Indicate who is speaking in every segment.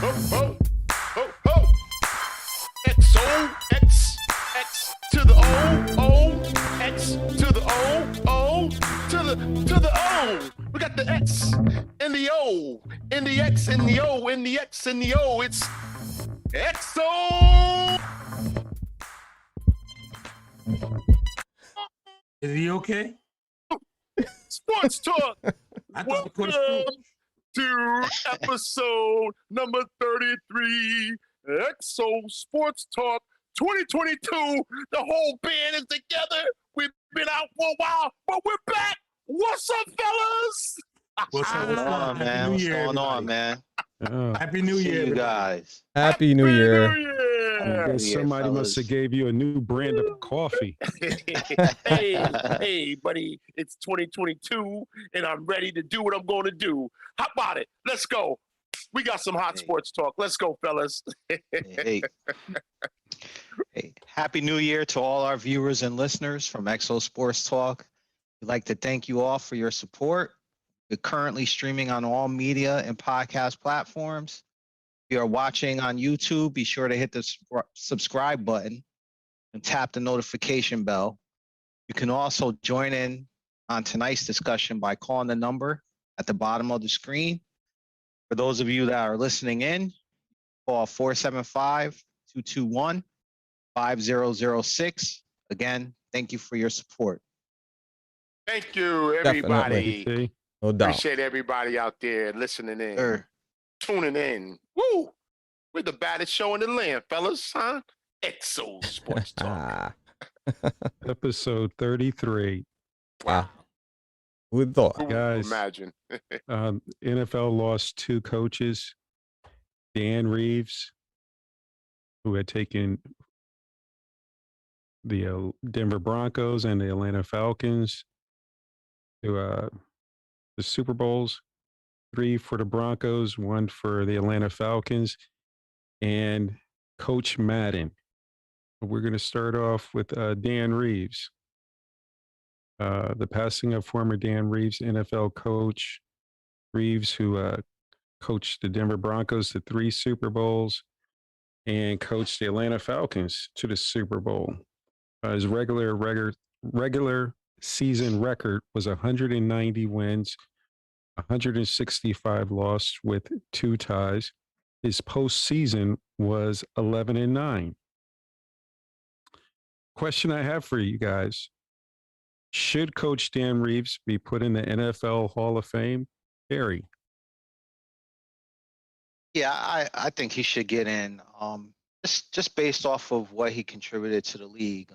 Speaker 1: ho, ho, ho. XO, X to the O, X to the O, to the O. We got the X and the O, and the X and the O, and the X and the O. It's XO.
Speaker 2: Is he okay?
Speaker 1: Sports Talk.
Speaker 2: I thought the coach
Speaker 1: Welcome to episode number 33, XO Sports Talk 2022. The whole band is together. We've been out for a while, but we're back. What's up, fellas?
Speaker 2: What's up,
Speaker 3: on, man? What's going on, man?
Speaker 2: Happy New
Speaker 3: See
Speaker 2: Year,
Speaker 3: you
Speaker 2: everybody.
Speaker 3: guys.
Speaker 4: Happy New Year.
Speaker 1: New Year.
Speaker 3: New Year,
Speaker 5: Somebody must have
Speaker 3: fellas.
Speaker 5: gave you a new brand of coffee.
Speaker 1: hey, buddy, it's 2022, and I'm ready to do what I'm going to do. How about it? Let's go. We got some hot sports talk. Let's go, fellas.
Speaker 3: Hey. Hey, Happy New Year to all our viewers and listeners from XO Sports Talk. We'd like to thank you all for your support. We're currently streaming on all media and podcast platforms. If you are watching on YouTube, be sure to hit the subscribe button and tap the notification bell. You can also join in on tonight's discussion by calling the number at the bottom of the screen. For those of you that are listening in, call 475-221-5006. Again, thank you for your support.
Speaker 1: Thank you, everybody.
Speaker 5: See?
Speaker 4: No doubt.
Speaker 1: Appreciate everybody out there listening in,
Speaker 3: Sure.
Speaker 1: tuning in. Woo! We're the baddest show in the land, fellas, huh? XO Sports Talk.
Speaker 5: Episode 33.
Speaker 4: Wow. Who would thought?
Speaker 1: Who would
Speaker 5: Guys.
Speaker 1: imagine?
Speaker 5: NFL lost two coaches, Dan Reeves, who had taken the Denver Broncos and the Atlanta Falcons to the Super Bowls, 3 for the Broncos, 1 for the Atlanta Falcons, and Coach Madden. We're going to start off with Dan Reeves. The passing of former Dan Reeves, NFL coach Reeves, who coached the Denver Broncos to 3 Super Bowls and coached the Atlanta Falcons to the Super Bowl. His regular season record was 190 wins, 165 losses with 2 ties. His postseason was 11-9. Question I have for you guys: should Coach Dan Reeves be put in the NFL Hall of Fame? Harry.
Speaker 3: Yeah, I think he should get in. Just based off of what he contributed to the league.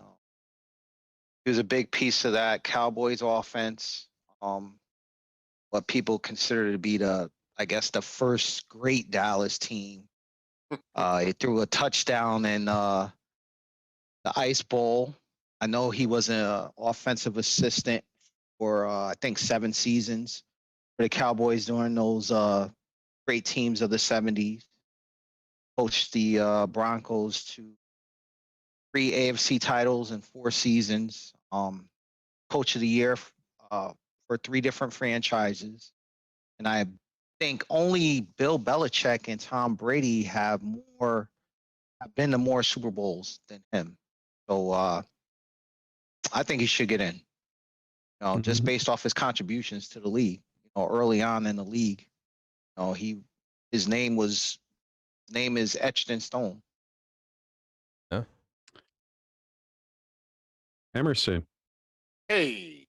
Speaker 3: He was a big piece of that Cowboys offense. What people consider to be the first great Dallas team. He threw a touchdown in the Ice Bowl. I know he was an offensive assistant for I think 7 seasons for the Cowboys during those great teams of the 70s. Coached the Broncos to 3 AFC titles in 4 seasons. Coach of the year for 3 different franchises. And I think only Bill Belichick and Tom Brady have been to more Super Bowls than him. So I think he should get in. Just based off his contributions to the league. Early on in the league, his name is etched in stone.
Speaker 5: Emerson.
Speaker 1: Hey,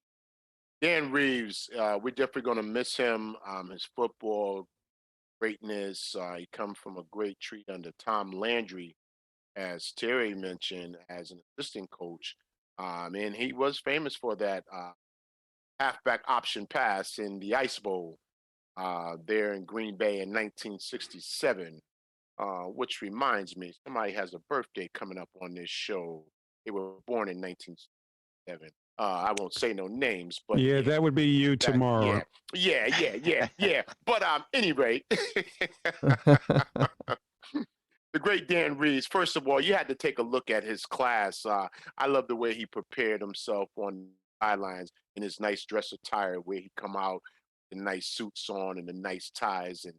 Speaker 1: Dan Reeves, we're definitely going to miss him. His football greatness. He come from a great tree under Tom Landry, as Terry mentioned, as an assistant coach. And he was famous for that halfback option pass in the Ice Bowl there in Green Bay in 1967, which reminds me, somebody has a birthday coming up on this show. They were born in 1967. I won't say no names, but
Speaker 5: Yeah, that would be you tomorrow.
Speaker 1: Yeah. But any rate, the great Dan Reeves. First of all, you had to take a look at his class. I love the way he prepared himself on sidelines in his nice dress attire, where he come out with the nice suits on and the nice ties, and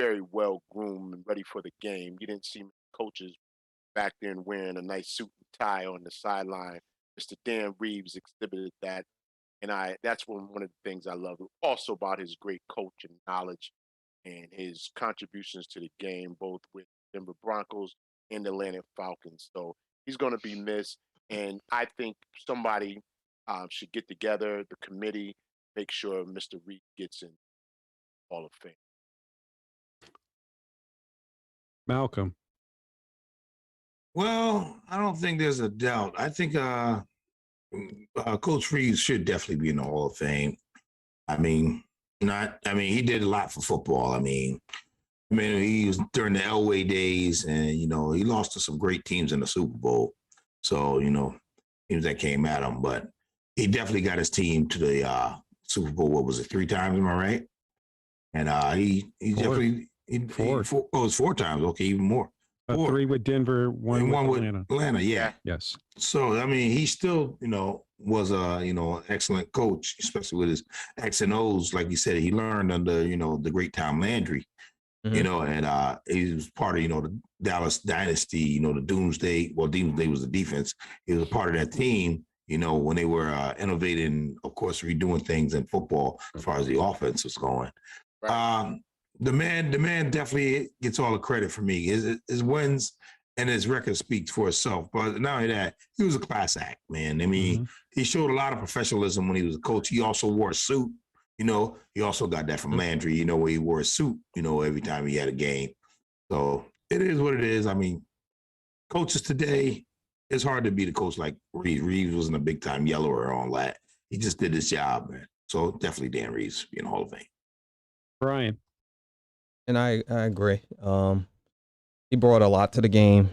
Speaker 1: very well groomed and ready for the game. You didn't see coaches back then wearing a nice suit and tie on the sideline. Mr. Dan Reeves exhibited that, and that's one of the things I love also about his great coaching knowledge and his contributions to the game, both with Denver Broncos and the Atlanta Falcons. So he's going to be missed, and I think somebody should get together, the committee, make sure Mr. Reed gets in Hall of Fame.
Speaker 5: Malcolm.
Speaker 2: Well, I don't think there's a doubt. I think Coach Reeves should definitely be in the Hall of Fame. I mean, he did a lot for football. I mean, he was during the Elway days, and he lost to some great teams in the Super Bowl. So teams that came at him, but he definitely got his team to the Super Bowl. What was it, 3 times? Am I right? And he definitely it was 4 times. Okay, even more.
Speaker 5: 3 with Denver, one with
Speaker 2: Atlanta. Yeah.
Speaker 5: Yes.
Speaker 2: So he still was a excellent coach, especially with his X and O's. Like you said, he learned under the great Tom Landry.
Speaker 4: Mhm.
Speaker 2: And he was part of the Dallas dynasty. The Doomsday. Well, Doomsday was the defense. He was a part of that team. When they were innovating, of course, redoing things in football as far as the offense was going.
Speaker 1: Right.
Speaker 2: The man definitely gets all the credit for me. His wins and his record speaks for itself. But not only that, he was a class act, man. I mean, he showed a lot of professionalism when he was a coach. He also wore a suit. He also got that from Landry, where he wore a suit, every time he had a game. So it is what it is. I mean, coaches today, it's hard to beat a coach like Reeves. Reeves wasn't a big-time yeller or all that. He just did his job, man. So definitely Dan Reeves being Hall of Fame.
Speaker 5: Brian.
Speaker 4: And I agree. He brought a lot to the game.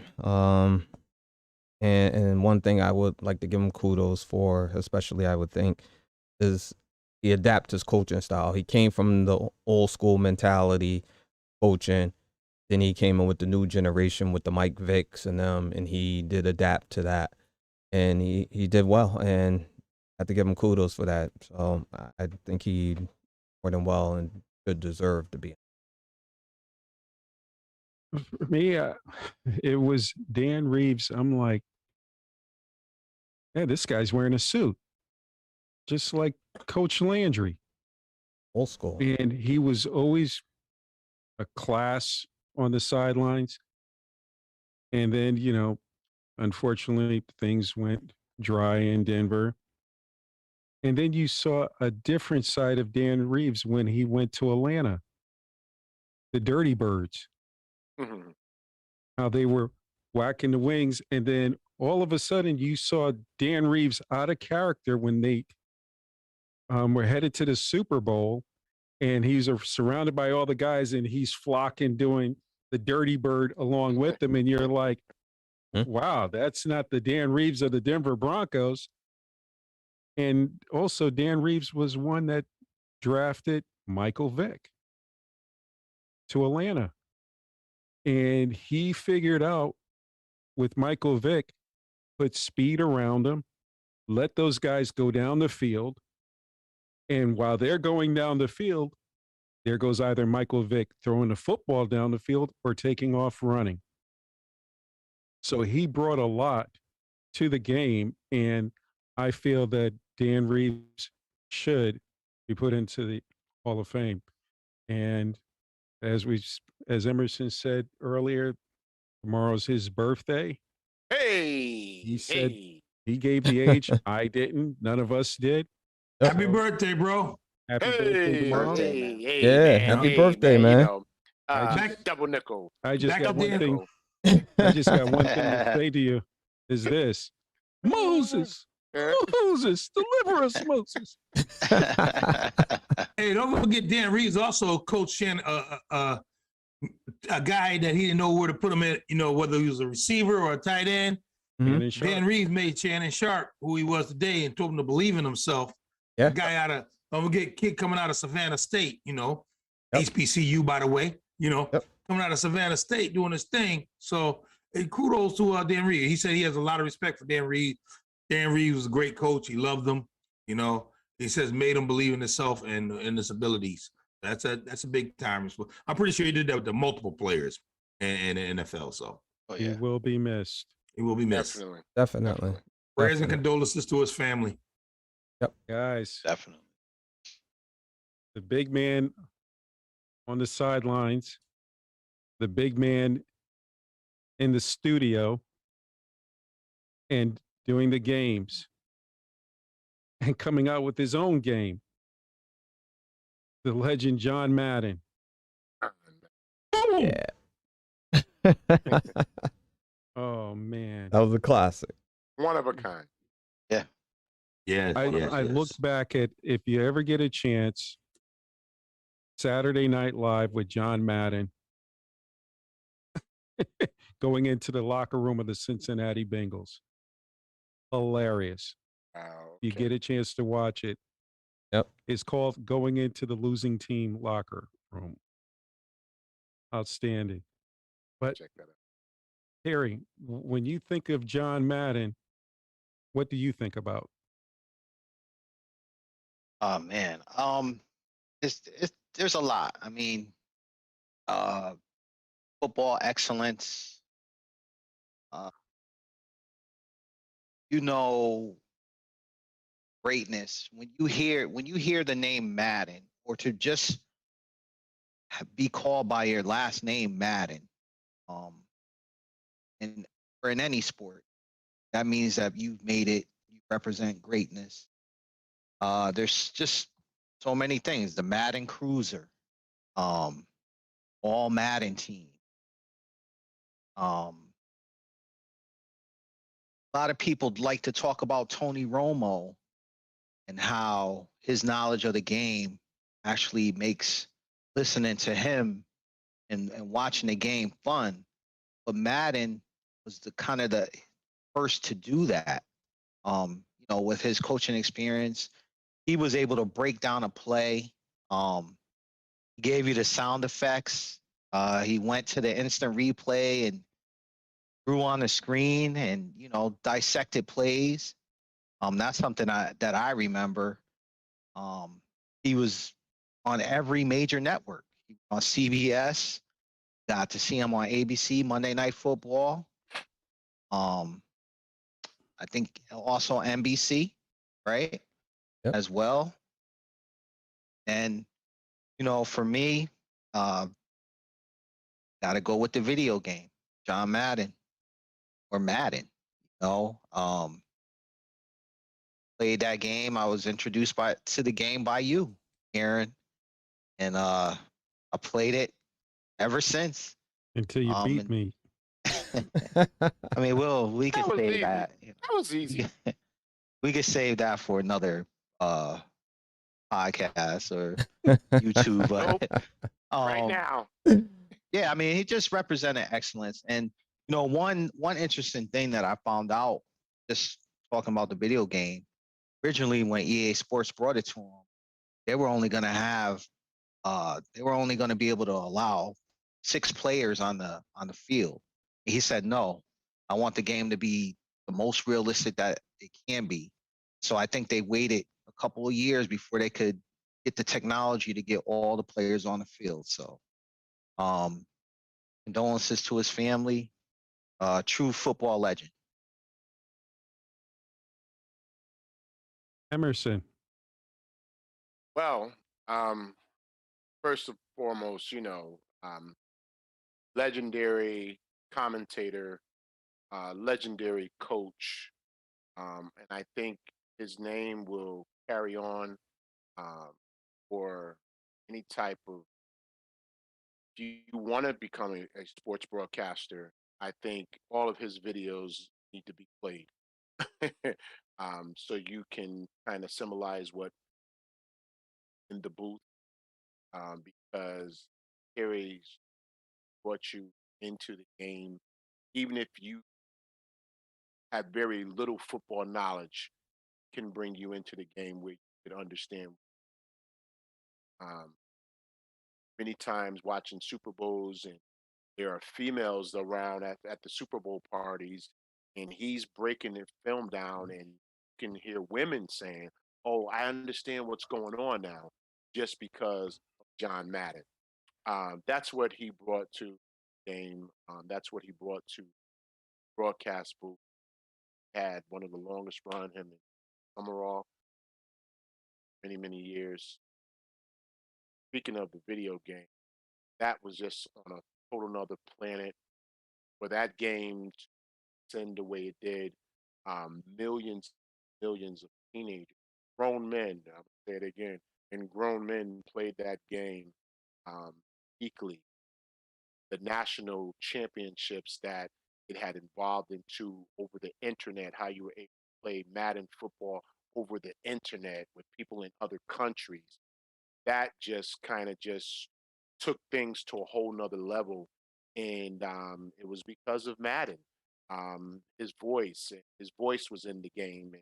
Speaker 4: And one thing I would like to give him kudos for, especially I would think, is he adapted his coaching style. He came from the old school mentality coaching. Then he came in with the new generation with the Mike Vicks and them, and he did adapt to that. And he did well, and I have to give him kudos for that. So I think he more than well and should deserve to be.
Speaker 5: For me, it was Dan Reeves. I'm like, yeah, this guy's wearing a suit, just like Coach Landry.
Speaker 4: Old school.
Speaker 5: And he was always a class on the sidelines. And then, unfortunately, things went dry in Denver. And then you saw a different side of Dan Reeves when he went to Atlanta. The Dirty Birds.
Speaker 1: Mhm.
Speaker 5: How they were whacking the wings. And then all of a sudden you saw Dan Reeves out of character when they were headed to the Super Bowl, and he's surrounded by all the guys, and he's flocking doing the Dirty Bird along with them. And you're like, wow, that's not the Dan Reeves of the Denver Broncos. And also Dan Reeves was one that drafted Michael Vick to Atlanta. And he figured out with Michael Vick, put speed around him, let those guys go down the field. And while they're going down the field, there goes either Michael Vick throwing the football down the field or taking off running. So he brought a lot to the game. And I feel that Dan Reeves should be put into the Hall of Fame. And as Emerson said earlier, tomorrow's his birthday.
Speaker 1: Hey,
Speaker 5: He said he gave the age. I didn't. None of us did.
Speaker 2: Happy birthday, bro.
Speaker 5: Happy birthday tomorrow.
Speaker 1: Hey,
Speaker 4: Yeah,
Speaker 1: man,
Speaker 4: happy
Speaker 1: hey,
Speaker 4: birthday, man.
Speaker 1: Double nickel.
Speaker 5: I just
Speaker 2: Back
Speaker 5: got
Speaker 2: up
Speaker 5: one
Speaker 2: there.
Speaker 5: thing. I just got one thing to say to you is this. Moses, deliver us, Moses.
Speaker 2: Hey, don't forget Dan Reeves also coached Shannon, a guy that he didn't know where to put him at, whether he was a receiver or a tight end.
Speaker 5: Shannon Sharp.
Speaker 2: Dan Reeves made Shannon Sharp who he was today and told him to believe in himself.
Speaker 4: Yeah.
Speaker 2: A guy don't forget, kid coming out of Savannah State, HBCU, by the way, coming out of Savannah State doing his thing. So kudos to Dan Reeves. He said he has a lot of respect for Dan Reeves. Dan Reeves was a great coach. He loved him. He says made him believe in himself and in his abilities. That's a big time. I'm pretty sure he did that with the multiple players in the NFL. So
Speaker 3: Oh
Speaker 5: He
Speaker 3: yeah.
Speaker 5: will be missed.
Speaker 2: he will be missed.
Speaker 1: Definitely.
Speaker 4: Definitely.
Speaker 2: Prayers and
Speaker 4: Definitely.
Speaker 2: condolences to his family.
Speaker 5: Guys,
Speaker 3: Definitely.
Speaker 5: the big man on the sidelines, the big man in the studio and doing the games and coming out with his own game. The legend John Madden.
Speaker 4: Yeah.
Speaker 5: Oh man.
Speaker 4: That was a classic.
Speaker 1: One of a kind.
Speaker 2: Yeah,
Speaker 5: I looked back at, if you ever get a chance, Saturday Night Live with John Madden going into the locker room of the Cincinnati Bengals. Hilarious.
Speaker 1: Wow.
Speaker 5: You
Speaker 1: Okay.
Speaker 5: get a chance to watch it.
Speaker 4: Yep.
Speaker 5: It's called Going into the Losing Team Locker Room. Outstanding. But
Speaker 1: Check that out.
Speaker 5: Harry, when you think of John Madden, what do you think about?
Speaker 3: Oh man. It's there's a lot. I mean, football excellence. Uh, you know, greatness. When you hear the name Madden, or to just be called by your last name Madden, um, and or in any sport, that means that you've made it. You represent greatness. There's just so many things. The Madden Cruiser, um, all Madden team. Um, a lot of people like to talk about Tony Romo and how his knowledge of the game actually makes listening to him and watching the game fun. But Madden was the kind of the first to do that. With his coaching experience, he was able to break down a play. He gave you the sound effects. He went to the instant replay and drew on the screen and dissected plays. That's something that I remember. He was on every major network. On CBS, got to see him on ABC Monday Night Football. Um, I think also NBC, right?
Speaker 4: Yep.
Speaker 3: As well. And for me, got to go with the video game, John Madden or Madden. Played that game. I was introduced to the game by you, Aaron, and I played it ever since.
Speaker 5: Until you beat
Speaker 3: And
Speaker 5: me.
Speaker 3: I mean, we could
Speaker 1: That was
Speaker 3: save
Speaker 1: easy.
Speaker 3: that.
Speaker 1: That was easy.
Speaker 3: We could save that for another podcast or YouTube.
Speaker 1: Nope. Right
Speaker 3: um,
Speaker 1: now.
Speaker 3: yeah, I mean, he just represented excellence. And one interesting thing that I found out, just talking about the video game, originally when EA Sports brought it to him, they were only going to be able to allow 6 players on the field. He said, no, I want the game to be the most realistic that it can be. So I think they waited a couple of years before they could get the technology to get all the players on the field. So condolences to his family, true football legend.
Speaker 5: Emerson.
Speaker 1: Well, first and foremost, legendary commentator, legendary coach, and I think his name will carry on for any type of. If you want to become a sports broadcaster, I think all of his videos need to be played, so you can kind of symbolize what in the booth, because carries brought you into the game, even if you have very little football knowledge, can bring you into the game where you can understand. Um, Many times watching Super Bowls, and there are females around at the Super Bowl parties, and he's breaking the film down, and you can hear women saying, "Oh, I understand what's going on now," just because John Madden. That's what he brought to the game. That's what he brought to broadcast booth. Had one of the longest run, him and Summerall, many, many years. Speaking of the video game, that was just on a total nother planet. For that game to end the way it did, millions, millions of teenagers, grown men, I'll say it again, and grown men played that game equally. The national championships that it had involved into over the internet, how you were able to play Madden football over the internet with people in other countries, that just kind of just took things to a whole nother level. And it was because of Madden. His voice was in the game.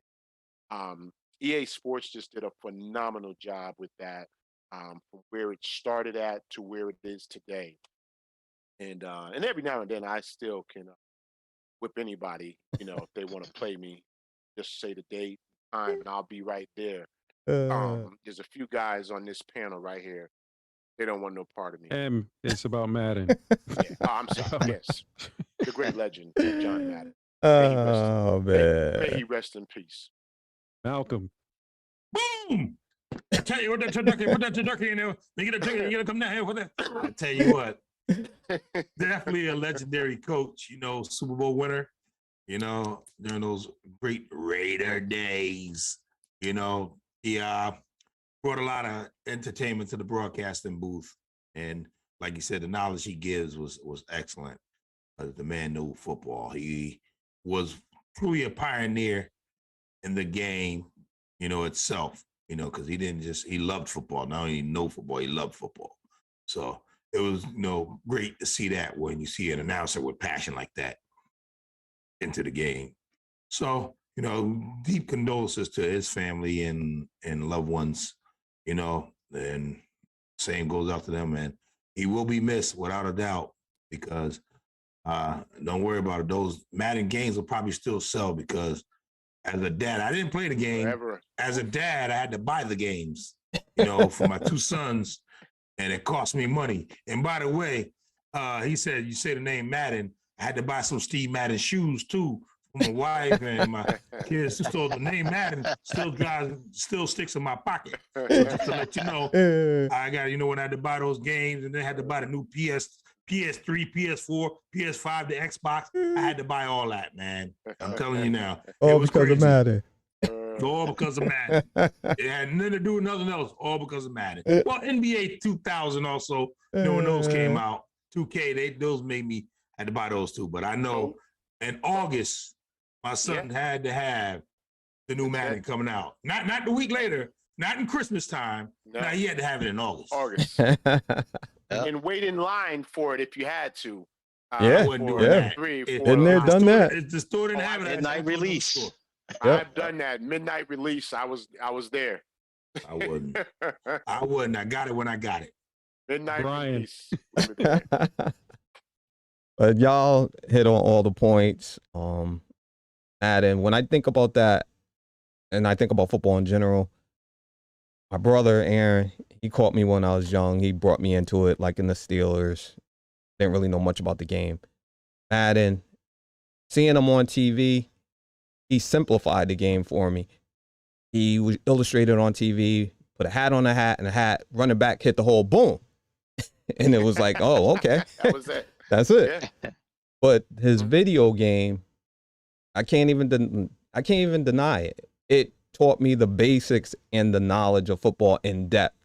Speaker 1: And, EA Sports just did a phenomenal job with that, from where it started at to where it is today. And every now and then I still can whip anybody, if they want to play me. Just say the date, time, and I'll be right there. There's a few guys on this panel right here. They don't want no part of me.
Speaker 5: It's about Madden.
Speaker 1: Yeah. Oh, I'm sorry. Yes, the great legend, John Madden.
Speaker 4: Oh man.
Speaker 1: May he rest in peace.
Speaker 5: Malcolm.
Speaker 2: Boom! I tell you what, that turkey, put that turkey in there. They get a turkey, you gotta come down here with that. I tell you what, definitely a legendary coach, Super Bowl winner, during those great Raider days, he brought a lot of entertainment to the broadcasting booth. And like you said, the knowledge he gives was excellent. The man knew football. He was truly a pioneer in the game, itself, because he loved football. Not only know football, he loved football. So it was, great to see that when you see an announcer with passion like that into the game. So, deep condolences to his family and loved ones, and same goes out to them, man. He will be missed without a doubt because don't worry about it. Those Madden games will probably still sell because as a dad, I didn't play the game.
Speaker 1: Forever.
Speaker 2: As a dad, I had to buy the games, for my two sons, and it cost me money. And by the way, he said, you say the name Madden, I had to buy some Steve Madden shoes too for my wife and my kids. So the name Madden still sticks in my pocket. So just to let you know, I got, when I had to buy those games and then had to buy the new PS3, PS4, PS5, the Xbox. I had to buy all that, man. I'm telling you now.
Speaker 4: All because of Madden.
Speaker 2: All because of Madden. It had nothing to do with nothing else. All because of Madden. Well, NBA 2000 also, when those came out, 2K, those made me had to buy those too. But I know in August, my son had to have the new Madden coming out. Not the week later, not in Christmas time. No, he had to have it in August.
Speaker 1: And wait in line for it if you had to.
Speaker 2: I wouldn't do that.
Speaker 4: Been there, done that.
Speaker 2: The store didn't have it.
Speaker 3: Midnight release.
Speaker 1: I've done that. Midnight release. I was there.
Speaker 2: I wouldn't. I got it when I got it.
Speaker 1: Midnight release.
Speaker 4: But y'all hit on all the points. Madden, when I think about that, and I think about football in general, my brother Aaron, he caught me when I was young. He brought me into it, like in the Steelers. Didn't really know much about the game. Madden, seeing him on TV, he simplified the game for me. He was illustrated on TV, put a hat on a hat, and a hat, running back, hit the hole, boom. And it was like, oh, okay.
Speaker 1: That was it.
Speaker 4: That's it. Yeah. But his video game, I can't even deny it. It taught me the basics and the knowledge of football in depth,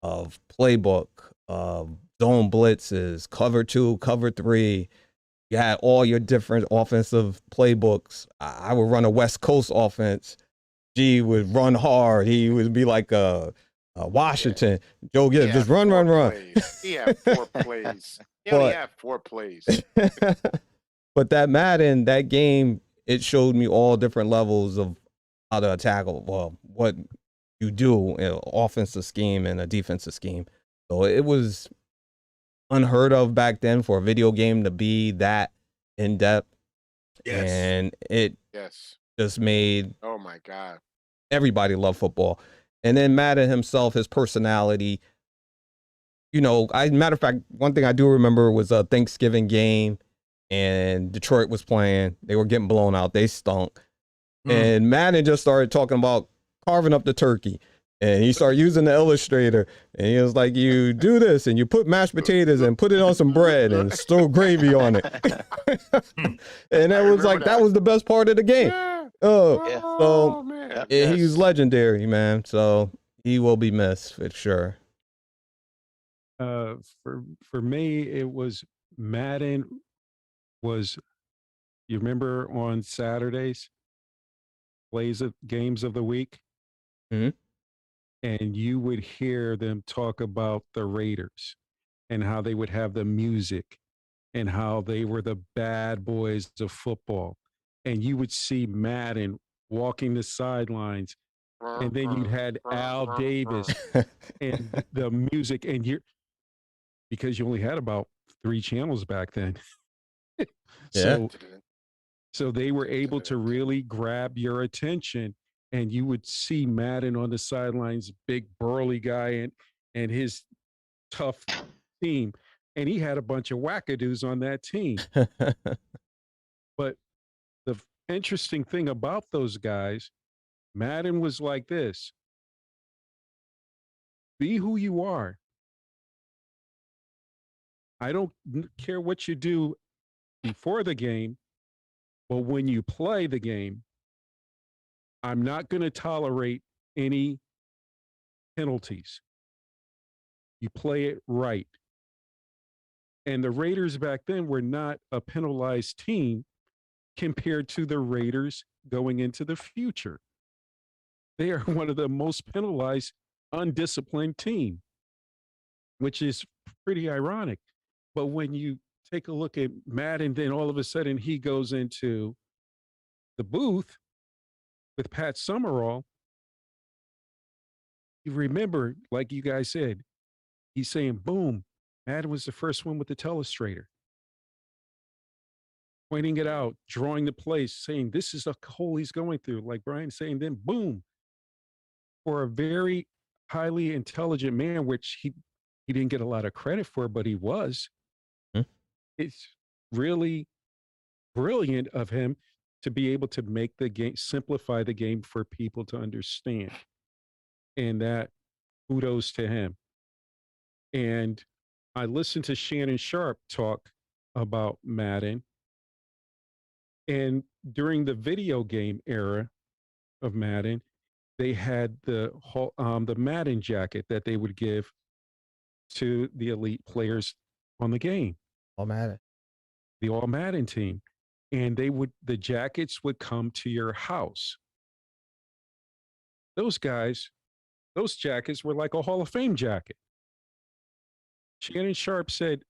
Speaker 4: of playbook, of zone blitzes, cover 2, cover 3. You had all your different offensive playbooks. I would run a West Coast offense. G would run hard. He would be like a Washington. Joe Gibbs, just run.
Speaker 1: He had 4 plays. He only had 4 plays.
Speaker 4: But that Madden, that game, it showed me all different levels of how to attack, well, what you do in an offensive scheme and a defensive scheme. So it was unheard of back then for a video game to be that in depth.
Speaker 2: Yes.
Speaker 4: And it just made everybody love football. And then Madden himself, his personality, you know, matter of fact, one thing I do remember was a Thanksgiving game, and Detroit was playing. They were getting blown out. They stunk. And Madden just started talking about carving up the turkey. And he started using the illustrator. And he was like, you do this, and you put mashed potatoes and put it on some bread and throw gravy on it. And that was like, that was the best part of the game.
Speaker 1: Yeah.
Speaker 3: Yeah.
Speaker 1: Oh, man.
Speaker 3: Yeah.
Speaker 4: He's
Speaker 1: Yes.
Speaker 4: legendary, man. So he will be missed for sure.
Speaker 5: For me, it was Madden was, you remember on Saturdays, games of the week?
Speaker 4: Mhm.
Speaker 5: And you would hear them talk about the Raiders and how they would have the music and how they were the bad boys of football. And you would see Madden walking the sidelines, and then you had Al Davis and the music, and because you only had about 3 channels back then.
Speaker 4: Yeah.
Speaker 5: So they were able to really grab your attention, and you would see Madden on the sidelines, big burly guy and his tough team. And he had a bunch of wackadoos on that team. But the interesting thing about those guys, Madden was like this: be who you are. I don't care what you do before the game, but when you play the game, I'm not going to tolerate any penalties. You play it right. And the Raiders back then were not a penalized team compared to the Raiders going into the future. They are one of the most penalized, undisciplined team, which is pretty ironic. But when you take a look at Madden, then all of a sudden he goes into the booth with Pat Summerall. You remember, like you guys said, he's saying, boom, Madden was the first one with the telestrator, pointing it out, drawing the place, saying, this is the hole he's going through. Like Brian saying, then boom, for a very highly intelligent man, which he didn't get a lot of credit for, but he was.
Speaker 4: Hmm.
Speaker 5: It's really brilliant of him to be able to make the game, simplify the game for people to understand. And that, kudos to him. And I listened to Shannon Sharp talk about Madden. And during the video game era of Madden, they had the Madden jacket that they would give to the elite players on the game,
Speaker 4: Oh, man.
Speaker 5: the All Madden team. And the jackets would come to your house. Those jackets were like a Hall of Fame jacket. Shannon Sharp said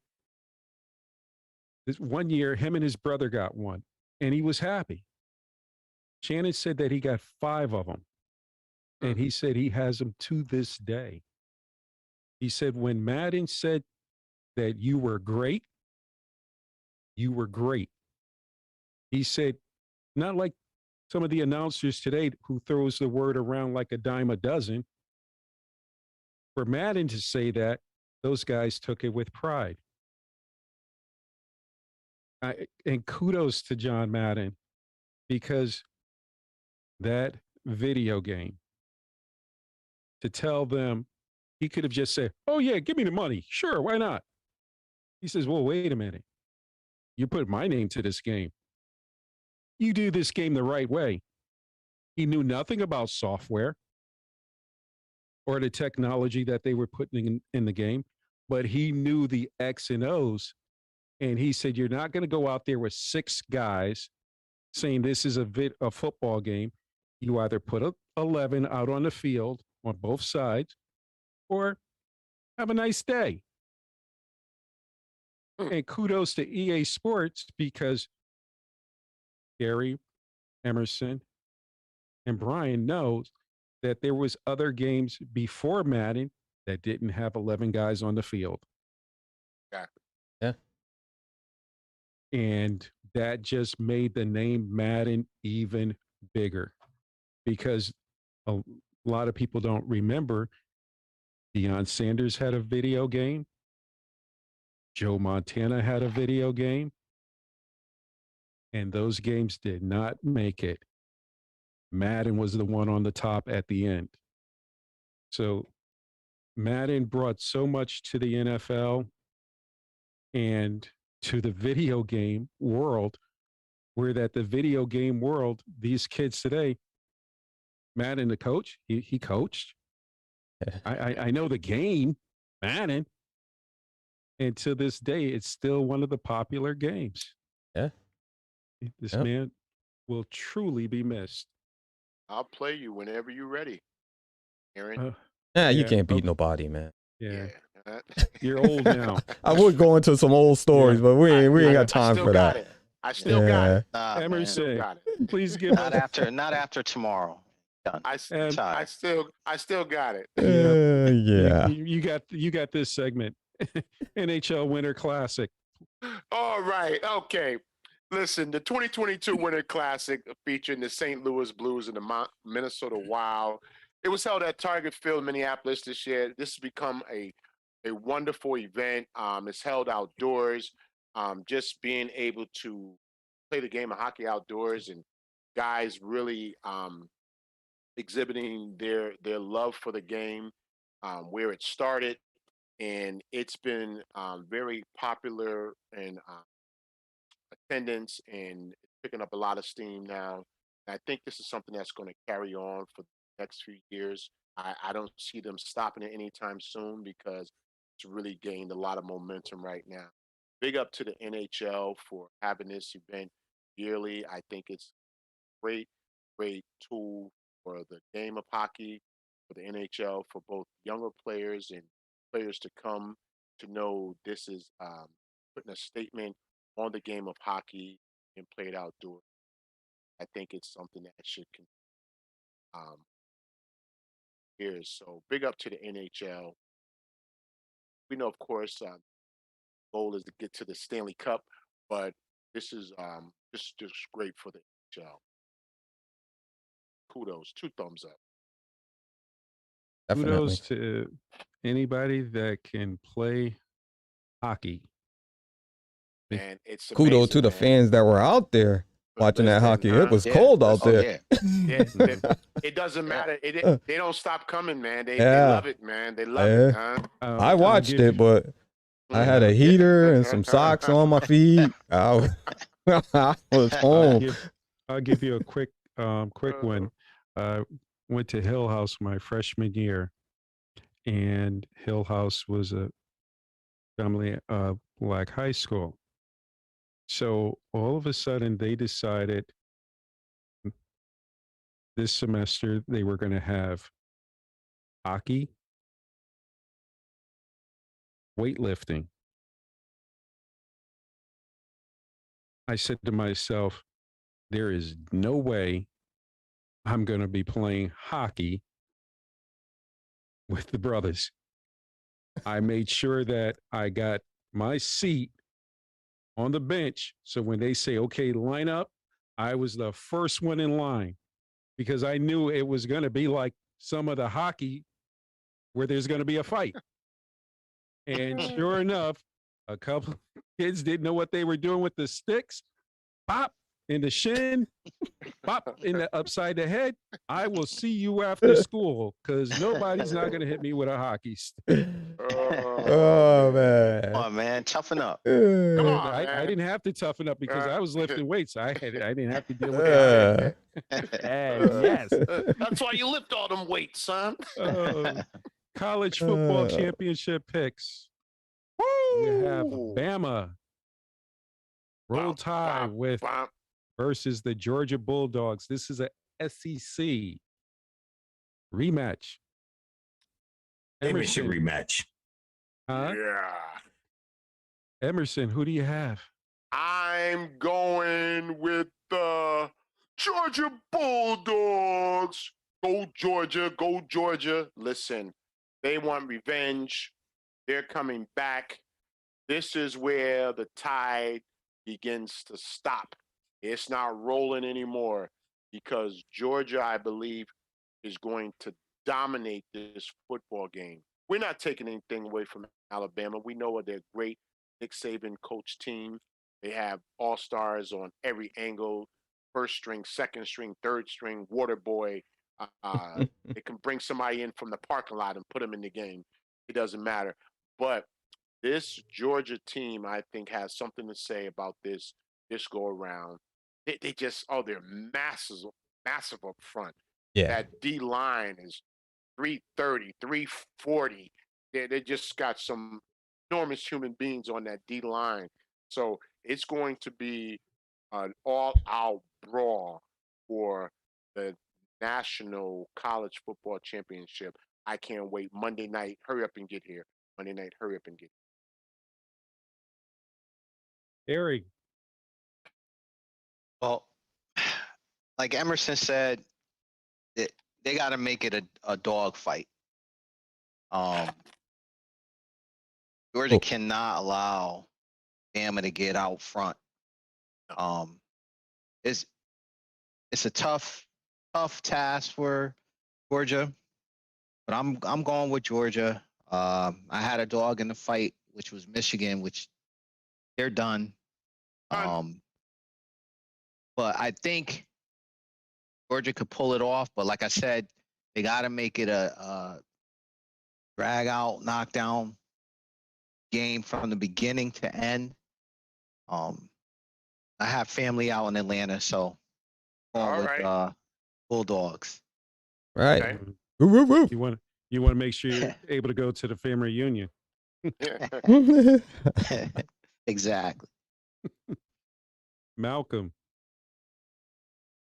Speaker 5: this one year, him and his brother got one, and he was happy. Shannon said that he got 5 of them, and he said he has them to this day. He said when Madden said that you were great, you were great. He said, not like some of the announcers today who throws the word around like a dime a dozen. For Madden to say that, those guys took it with pride. And kudos to John Madden, because that video game, to tell them, he could have just said, oh yeah, give me the money. Sure, why not? He says, well, wait a minute. You put my name to this game. You do this game the right way. He knew nothing about software or the technology that they were putting in the game, but he knew the X and O's. And he said, you're not going to go out there with 6 guys saying this is a football game. You either put 11 out on the field on both sides, or have a nice day. And kudos to EA Sports, because Gary, Emerson, and Brian knows that there was other games before Madden that didn't have 11 guys on the field.
Speaker 1: Exactly.
Speaker 4: Yeah.
Speaker 5: And that just made the name Madden even bigger, because a lot of people don't remember Deion Sanders had a video game. Joe Montana had a video game, and those games did not make it. Madden was the one on the top at the end. So Madden brought so much to the NFL and to the video game world, where that the video game world, these kids today, Madden, the coach, he coached. I know the game, Madden. And to this day, it's still one of the popular games.
Speaker 4: Yeah.
Speaker 5: This
Speaker 4: Yep.
Speaker 5: man will truly be missed.
Speaker 1: I'll play you whenever you're ready, Aaron.
Speaker 4: Yeah, you
Speaker 5: Yeah,
Speaker 4: can't beat
Speaker 5: okay.
Speaker 4: nobody, man.
Speaker 5: Yeah.
Speaker 1: Yeah.
Speaker 5: You're old now.
Speaker 4: I would go into some old stories, but we ain't got time
Speaker 1: still
Speaker 4: for
Speaker 1: got
Speaker 4: that.
Speaker 1: it. I still got it.
Speaker 3: Nah, man.
Speaker 5: Emerson,
Speaker 1: Got it.
Speaker 5: please give
Speaker 3: Not
Speaker 5: us.
Speaker 3: after tomorrow. Done.
Speaker 1: I
Speaker 3: Tired.
Speaker 1: still got it.
Speaker 4: Yeah.
Speaker 5: You got this segment. NHL Winter Classic.
Speaker 1: All right. Okay. Listen, the 2022 Winter Classic featuring the St. Louis Blues and the Minnesota Wild. It was held at Target Field, Minneapolis this year. This has become a wonderful event. It's held outdoors. Just being able to play the game of hockey outdoors and guys really exhibiting their love for the game, where it started, and it's been very popular in attendance and picking up a lot of steam now. And I think this is something that's going to carry on for the next few years. I don't see them stopping it anytime soon because it's really gained a lot of momentum right now. Big up to the NHL for having this event yearly. I think it's great, great tool for the game of hockey, for the NHL, for both younger players and players to come to know this is putting a statement on the game of hockey and played outdoors. I think it's something that should um, years. So big up to the NHL. We know, of course, goal is to get to the Stanley Cup, but this is just great for the NHL. Kudos, 2 thumbs up.
Speaker 4: Definitely.
Speaker 5: Kudos to anybody that can play hockey.
Speaker 1: And it's
Speaker 4: Kudos
Speaker 1: amazing,
Speaker 4: to the
Speaker 1: man.
Speaker 4: fans that were out there
Speaker 1: But
Speaker 4: watching that
Speaker 1: listen,
Speaker 4: hockey. It was
Speaker 3: Yeah.
Speaker 4: cold out
Speaker 3: Oh,
Speaker 4: there.
Speaker 3: yeah.
Speaker 1: It doesn't matter. They don't stop coming, man. They
Speaker 4: Yeah.
Speaker 1: love it, man. They love it, huh?
Speaker 4: I watched it, but I had a heater and some socks on my feet. I was home.
Speaker 5: I'll give you a quick one. Went to Hill House my freshman year, and Hill House was a family black high school. So all of a sudden they decided this semester they were going to have hockey, weightlifting. I said to myself, there is no way I'm going to be playing hockey with the brothers. I made sure that I got my seat on the bench. So when they say, okay, line up, I was the first one in line because I knew it was going to be like some of the hockey where there's going to be a fight. And sure enough, a couple kids didn't know what they were doing with the sticks. Pop in the shin, pop in the upside the head. I will see you after school because nobody's not going to hit me with a hockey stick.
Speaker 4: Oh, man.
Speaker 3: Come on, man. Toughen up.
Speaker 1: Come on,
Speaker 5: I
Speaker 1: man.
Speaker 5: didn't have to toughen up because I was lifting weights. I didn't have to deal with that. Yes.
Speaker 1: That's why you lift all them weights, son.
Speaker 5: College football championship picks. We have
Speaker 1: Woo!
Speaker 5: Bama roll tide with versus the Georgia Bulldogs. This is a SEC rematch.
Speaker 2: Championship rematch.
Speaker 5: Huh?
Speaker 1: Yeah.
Speaker 5: Emerson, who do you have?
Speaker 1: I'm going with the Georgia Bulldogs. Go Georgia, go Georgia. Listen, they want revenge. They're coming back. This is where the tide begins to stop. It's not rolling anymore because Georgia, I believe, is going to dominate this football game. We're not taking anything away from Alabama. We know they're great. Nick Saban coach team. They have all-stars on every angle, first string, second string, third string, water boy. They can bring somebody in from the parking lot and put them in the game. It doesn't matter. But this Georgia team, I think, has something to say about this go around. They just, they're massive up front.
Speaker 4: Yeah.
Speaker 1: That D line is 330, 340. They just got some enormous human beings on that D line. So it's going to be an all-out brawl for the National College Football Championship. I can't wait. Monday night, hurry up and get here. Monday night, hurry up and get here.
Speaker 5: Eric,
Speaker 3: Well, like Emerson said, they got to make it a dog fight. Georgia cannot allow Bama to get out front. It's a tough task for Georgia, but I'm going with Georgia. I had a dog in the fight, which was Michigan, which they're done. But I think Georgia could pull it off. But like I said, they got to make it a drag out, knockdown game from the beginning to end. I have family out in Atlanta, so going with Bulldogs.
Speaker 4: Right.
Speaker 1: Okay.
Speaker 4: Woo, woo, woo.
Speaker 5: you want to make sure you're able to go to the family reunion.
Speaker 3: Exactly.
Speaker 5: Malcolm,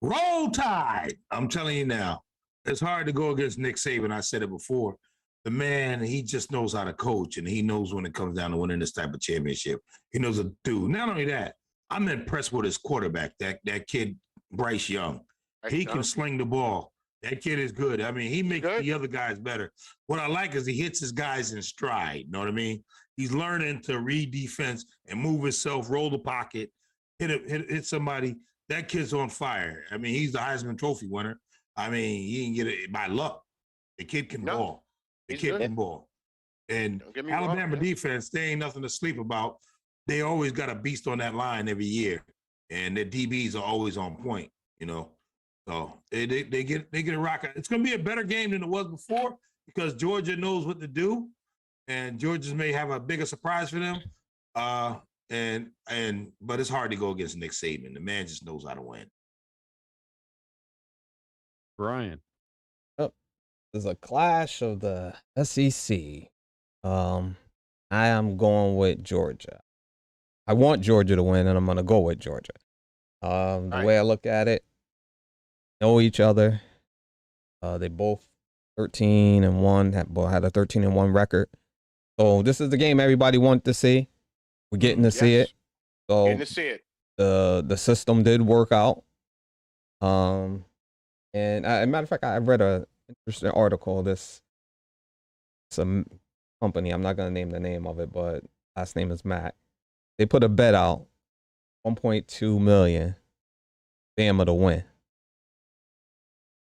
Speaker 2: Roll Tide. I'm telling you now, it's hard to go against Nick Saban. I said it before. The man, he just knows how to coach, and he knows when it comes down to winning this type of championship. He knows what to do. Not only that, I'm impressed with his quarterback, that kid, Bryce Young. He can sling the ball. That kid is good. I mean, he makes the other guys better. What I like is he hits his guys in stride. You know what I mean? He's learning to read defense and move himself, roll the pocket, hit somebody. That kid's on fire. I mean, he's the Heisman Trophy winner. I mean, he didn't get it by luck. The kid can ball. The kid can ball. And Alabama defense, they ain't nothing to sleep about. They always got a beast on that line every year. And their DBs are always on point, you know. So they get a rocket. It's going to be a better game than it was before because Georgia knows what to do. And Georgia may have a bigger surprise for them. But it's hard to go against Nick Saban. The man just knows how to win.
Speaker 5: Brian.
Speaker 4: There's a clash of the SEC. I am going with Georgia. I want Georgia to win, and I'm going to go with Georgia. The way I look at it, know each other. They both 13-1, had a 13-1 record. So this is the game everybody wanted to see. We're getting to see it. So
Speaker 1: getting to see it.
Speaker 4: The system did work out. And as a matter of fact, I read a interesting article. Some company, I'm not gonna name the name of it, but last name is Matt. They put a bet out, 1.2 million, Bama to win.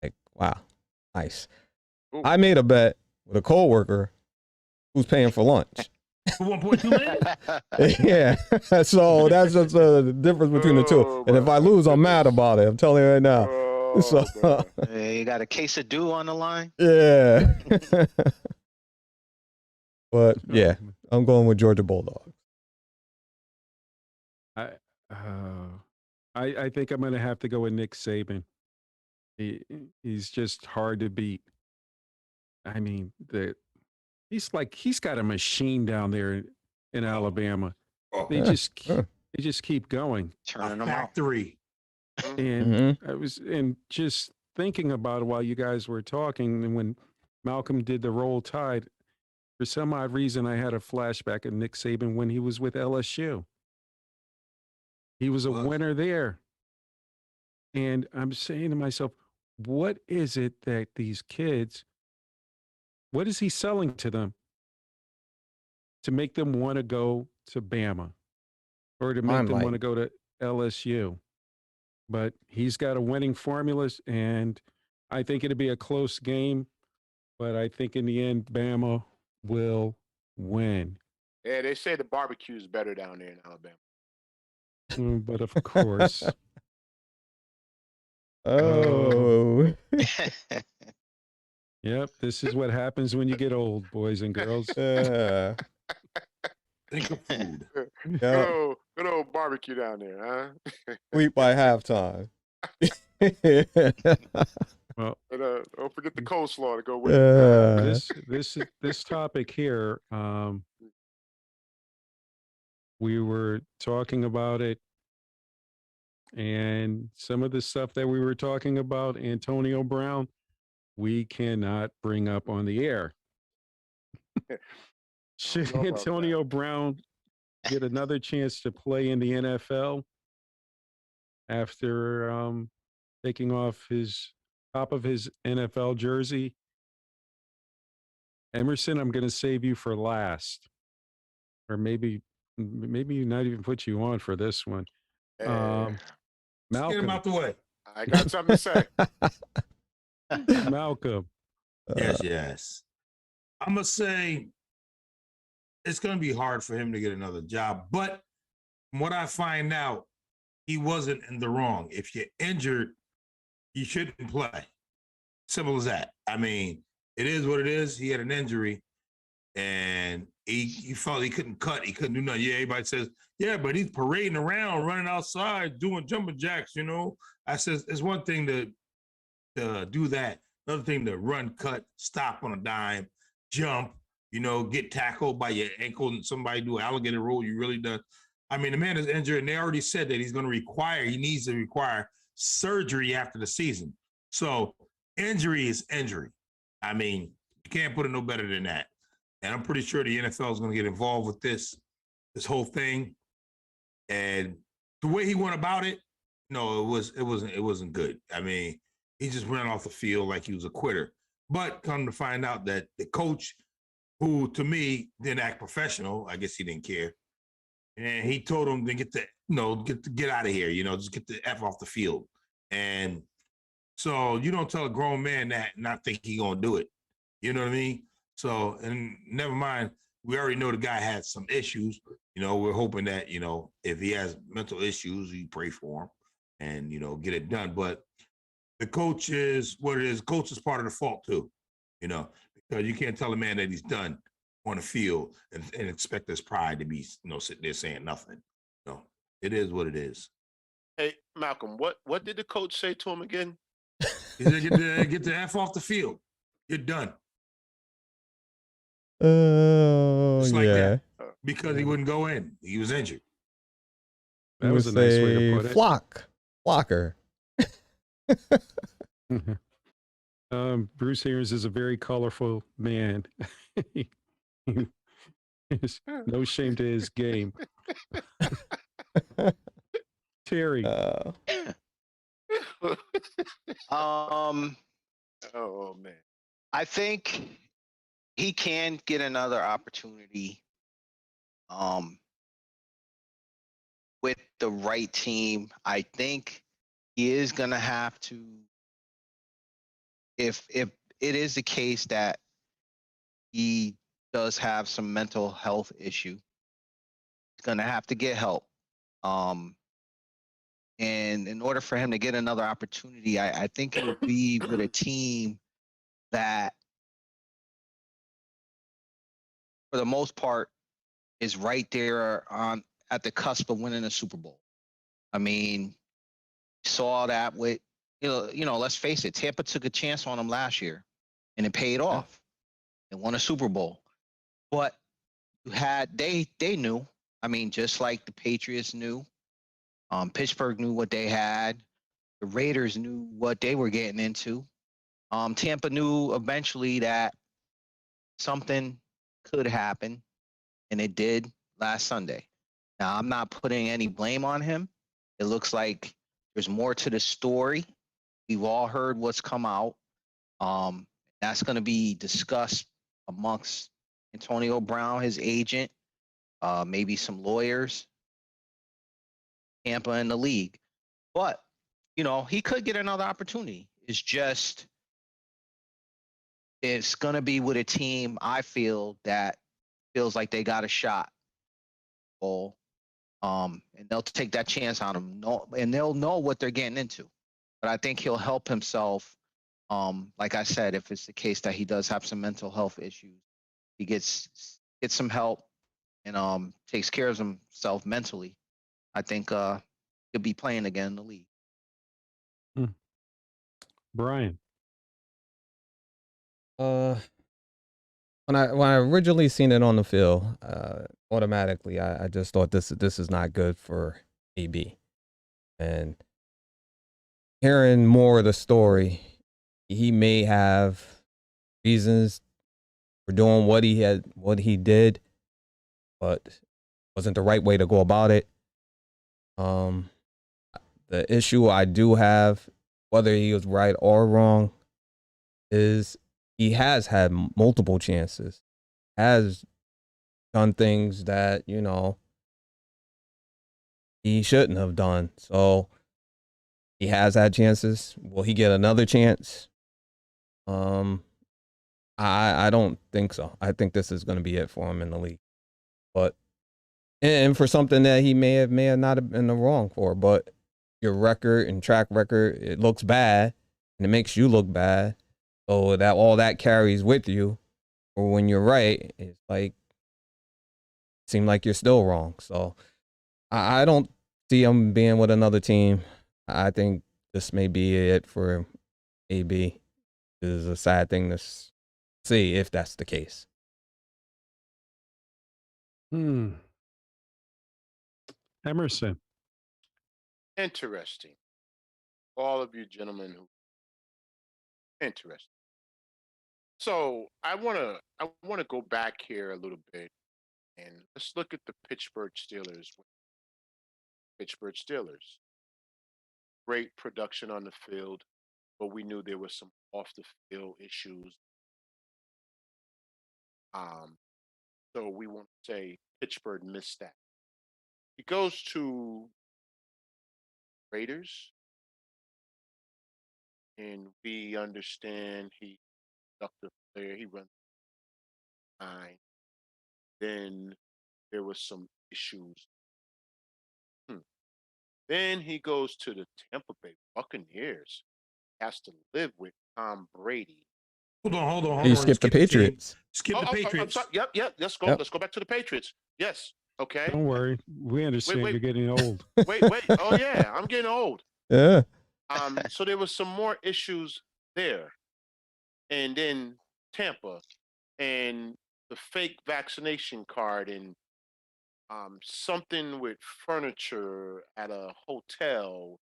Speaker 4: Like, wow, nice. Ooh. I made a bet with a coworker who's paying for lunch.
Speaker 2: 1.2 million?
Speaker 4: Yeah. So that's just the difference between the two. And if I lose, I'm mad about it. I'm telling you right now.
Speaker 3: You got a case of dew on the line?
Speaker 4: Yeah. But yeah, I'm going with Georgia Bulldogs.
Speaker 5: I think I'm going to have to go with Nick Saban. He's just hard to beat. I mean, he's got a machine down there in Alabama. They just keep going.
Speaker 3: Turning them
Speaker 2: factory.
Speaker 5: And I was just thinking about it while you guys were talking, and when Malcolm did the Roll Tide, for some odd reason, I had a flashback of Nick Saban when he was with LSU. He was a winner there. And I'm saying to myself, what is it that these kids, what is he selling to them to make them want to go to Bama or to make them want to go to LSU? But he's got a winning formula, and I think it'll be a close game. But I think in the end, Bama will win.
Speaker 1: Yeah, they say the barbecue is better down there in Alabama.
Speaker 5: But of course,
Speaker 4: Oh.
Speaker 5: yep, this is what happens when you get old, boys and girls.
Speaker 2: Think of food.
Speaker 4: Yeah.
Speaker 1: Good old barbecue down there, huh?
Speaker 4: Sweep by halftime.
Speaker 5: Well,
Speaker 1: And, don't forget the coleslaw to go with it.
Speaker 5: this topic here, we were talking about it, and some of the stuff that we were talking about, Antonio Brown, we cannot bring up on the air. Should
Speaker 1: know about
Speaker 5: Antonio Brown get another chance to play in the NFL after taking off his top of his NFL jersey? Emerson, I'm going to save you for last, or maybe not even put you on for this one.
Speaker 1: Hey,
Speaker 2: Get him
Speaker 5: Malcolm,
Speaker 2: out the way.
Speaker 1: I got something to say.
Speaker 5: Malcolm,
Speaker 2: Yes. I'm gonna say it's gonna be hard for him to get another job, but from what I find out, he wasn't in the wrong. If you're injured, you shouldn't play. Simple as that. I mean, it is what it is. He had an injury, and he felt he couldn't cut. He couldn't do nothing. Yeah, everybody says, yeah, but he's parading around, running outside, doing jumping jacks. I says it's one thing to do that. Another thing to run, cut, stop on a dime, jump. Get tackled by your ankle and somebody do alligator roll. You really done. I mean, the man is injured, and they already said that he needs to require surgery after the season. So injury is injury. I mean, you can't put it no better than that. And I'm pretty sure the NFL is going to get involved with this whole thing. And the way he went about it, no, it wasn't good. I mean, he just ran off the field like he was a quitter. But come to find out that the coach, who to me didn't act professional, I guess he didn't care, and he told him to get out of here. Just get the F off the field. And so you don't tell a grown man that and not think he's gonna do it. You know what I mean? So, and never mind, we already know the guy had some issues. We're hoping that, if he has mental issues, we pray for him and, get it done. But the coach is what it is. Coach is part of the fault too, because you can't tell a man that he's done on the field and expect his pride to be, sitting there saying nothing. It is what it is.
Speaker 1: Hey, Malcolm, what did the coach say to him again?
Speaker 2: He said, get the F off the field. You're done.
Speaker 4: Oh,
Speaker 2: Just like
Speaker 4: yeah.
Speaker 2: that. Because he wouldn't go in. He was injured.
Speaker 5: that was a nice way to put it.
Speaker 4: Flocker.
Speaker 5: Bruce Arians is a very colorful man. He's no shame to his game. Terry.
Speaker 1: Oh man.
Speaker 3: I think he can get another opportunity with the right team. I think he is going to have to, if it is the case that he does have some mental health issue, he's going to have to get help. And in order for him to get another opportunity, I think it would be with a team that, for the most part, is right there at the cusp of winning a Super Bowl. I mean, saw that with, let's face it, Tampa took a chance on him last year, and it paid off. They won a Super Bowl. But they knew. I mean, just like the Patriots knew, Pittsburgh knew what they had. The Raiders knew what they were getting into. Tampa knew eventually that something could happen, and it did last Sunday. Now, I'm not putting any blame on him. It looks like there's more to the story. We've all heard what's come out. That's going to be discussed amongst Antonio Brown, his agent, maybe some lawyers, Tampa, and the league. But, he could get another opportunity. It's going to be with a team, I feel, that feels like they got a shot football, and they'll take that chance on him. No, and they'll know what they're getting into. But I think he'll help himself. Like I said, if it's the case that he does have some mental health issues, he gets some help and takes care of himself mentally. I think he'll be playing again in the league.
Speaker 5: Brian.
Speaker 4: When I originally seen it on the field, automatically I just thought this is not good for AB. And hearing more of the story, he may have reasons for doing what he did, but wasn't the right way to go about it. The issue I do have, whether he was right or wrong, is he has had multiple chances, has done things that, he shouldn't have done. So he has had chances. Will he get another chance? I don't think so. I think this is going to be it for him in the league. But and for something that he may have not have been the wrong for, but your record and track record, it looks bad and it makes you look bad. So that all that carries with you. Or when you're right, it's like seem like you're still wrong. So I don't see him being with another team. I think this may be it for AB. It is a sad thing to see if that's the case.
Speaker 5: Emerson.
Speaker 1: Interesting. All of you gentlemen who interesting. So I wanna go back here a little bit and let's look at the Pittsburgh Steelers. Pittsburgh Steelers. Great production on the field, but we knew there was some off the field issues. So we want to say Pittsburgh missed that. He goes to Raiders, and we understand he productive player. He runs fine. Then there was some issues. Then he goes to the Tampa Bay Buccaneers. Has to live with Tom Brady.
Speaker 2: Hold on.
Speaker 4: You skipped the Patriots.
Speaker 2: Skip the
Speaker 1: I'm
Speaker 2: Patriots.
Speaker 1: sorry. Yep. Let's go.
Speaker 4: Yep.
Speaker 1: Let's go back to the Patriots. Yes. Okay.
Speaker 5: Don't worry. We understand
Speaker 1: wait.
Speaker 5: you're getting old.
Speaker 1: Wait. Oh yeah, I'm getting old.
Speaker 4: Yeah.
Speaker 1: So there was some more issues there, and then Tampa, and the fake vaccination card, and something with furniture at a hotel.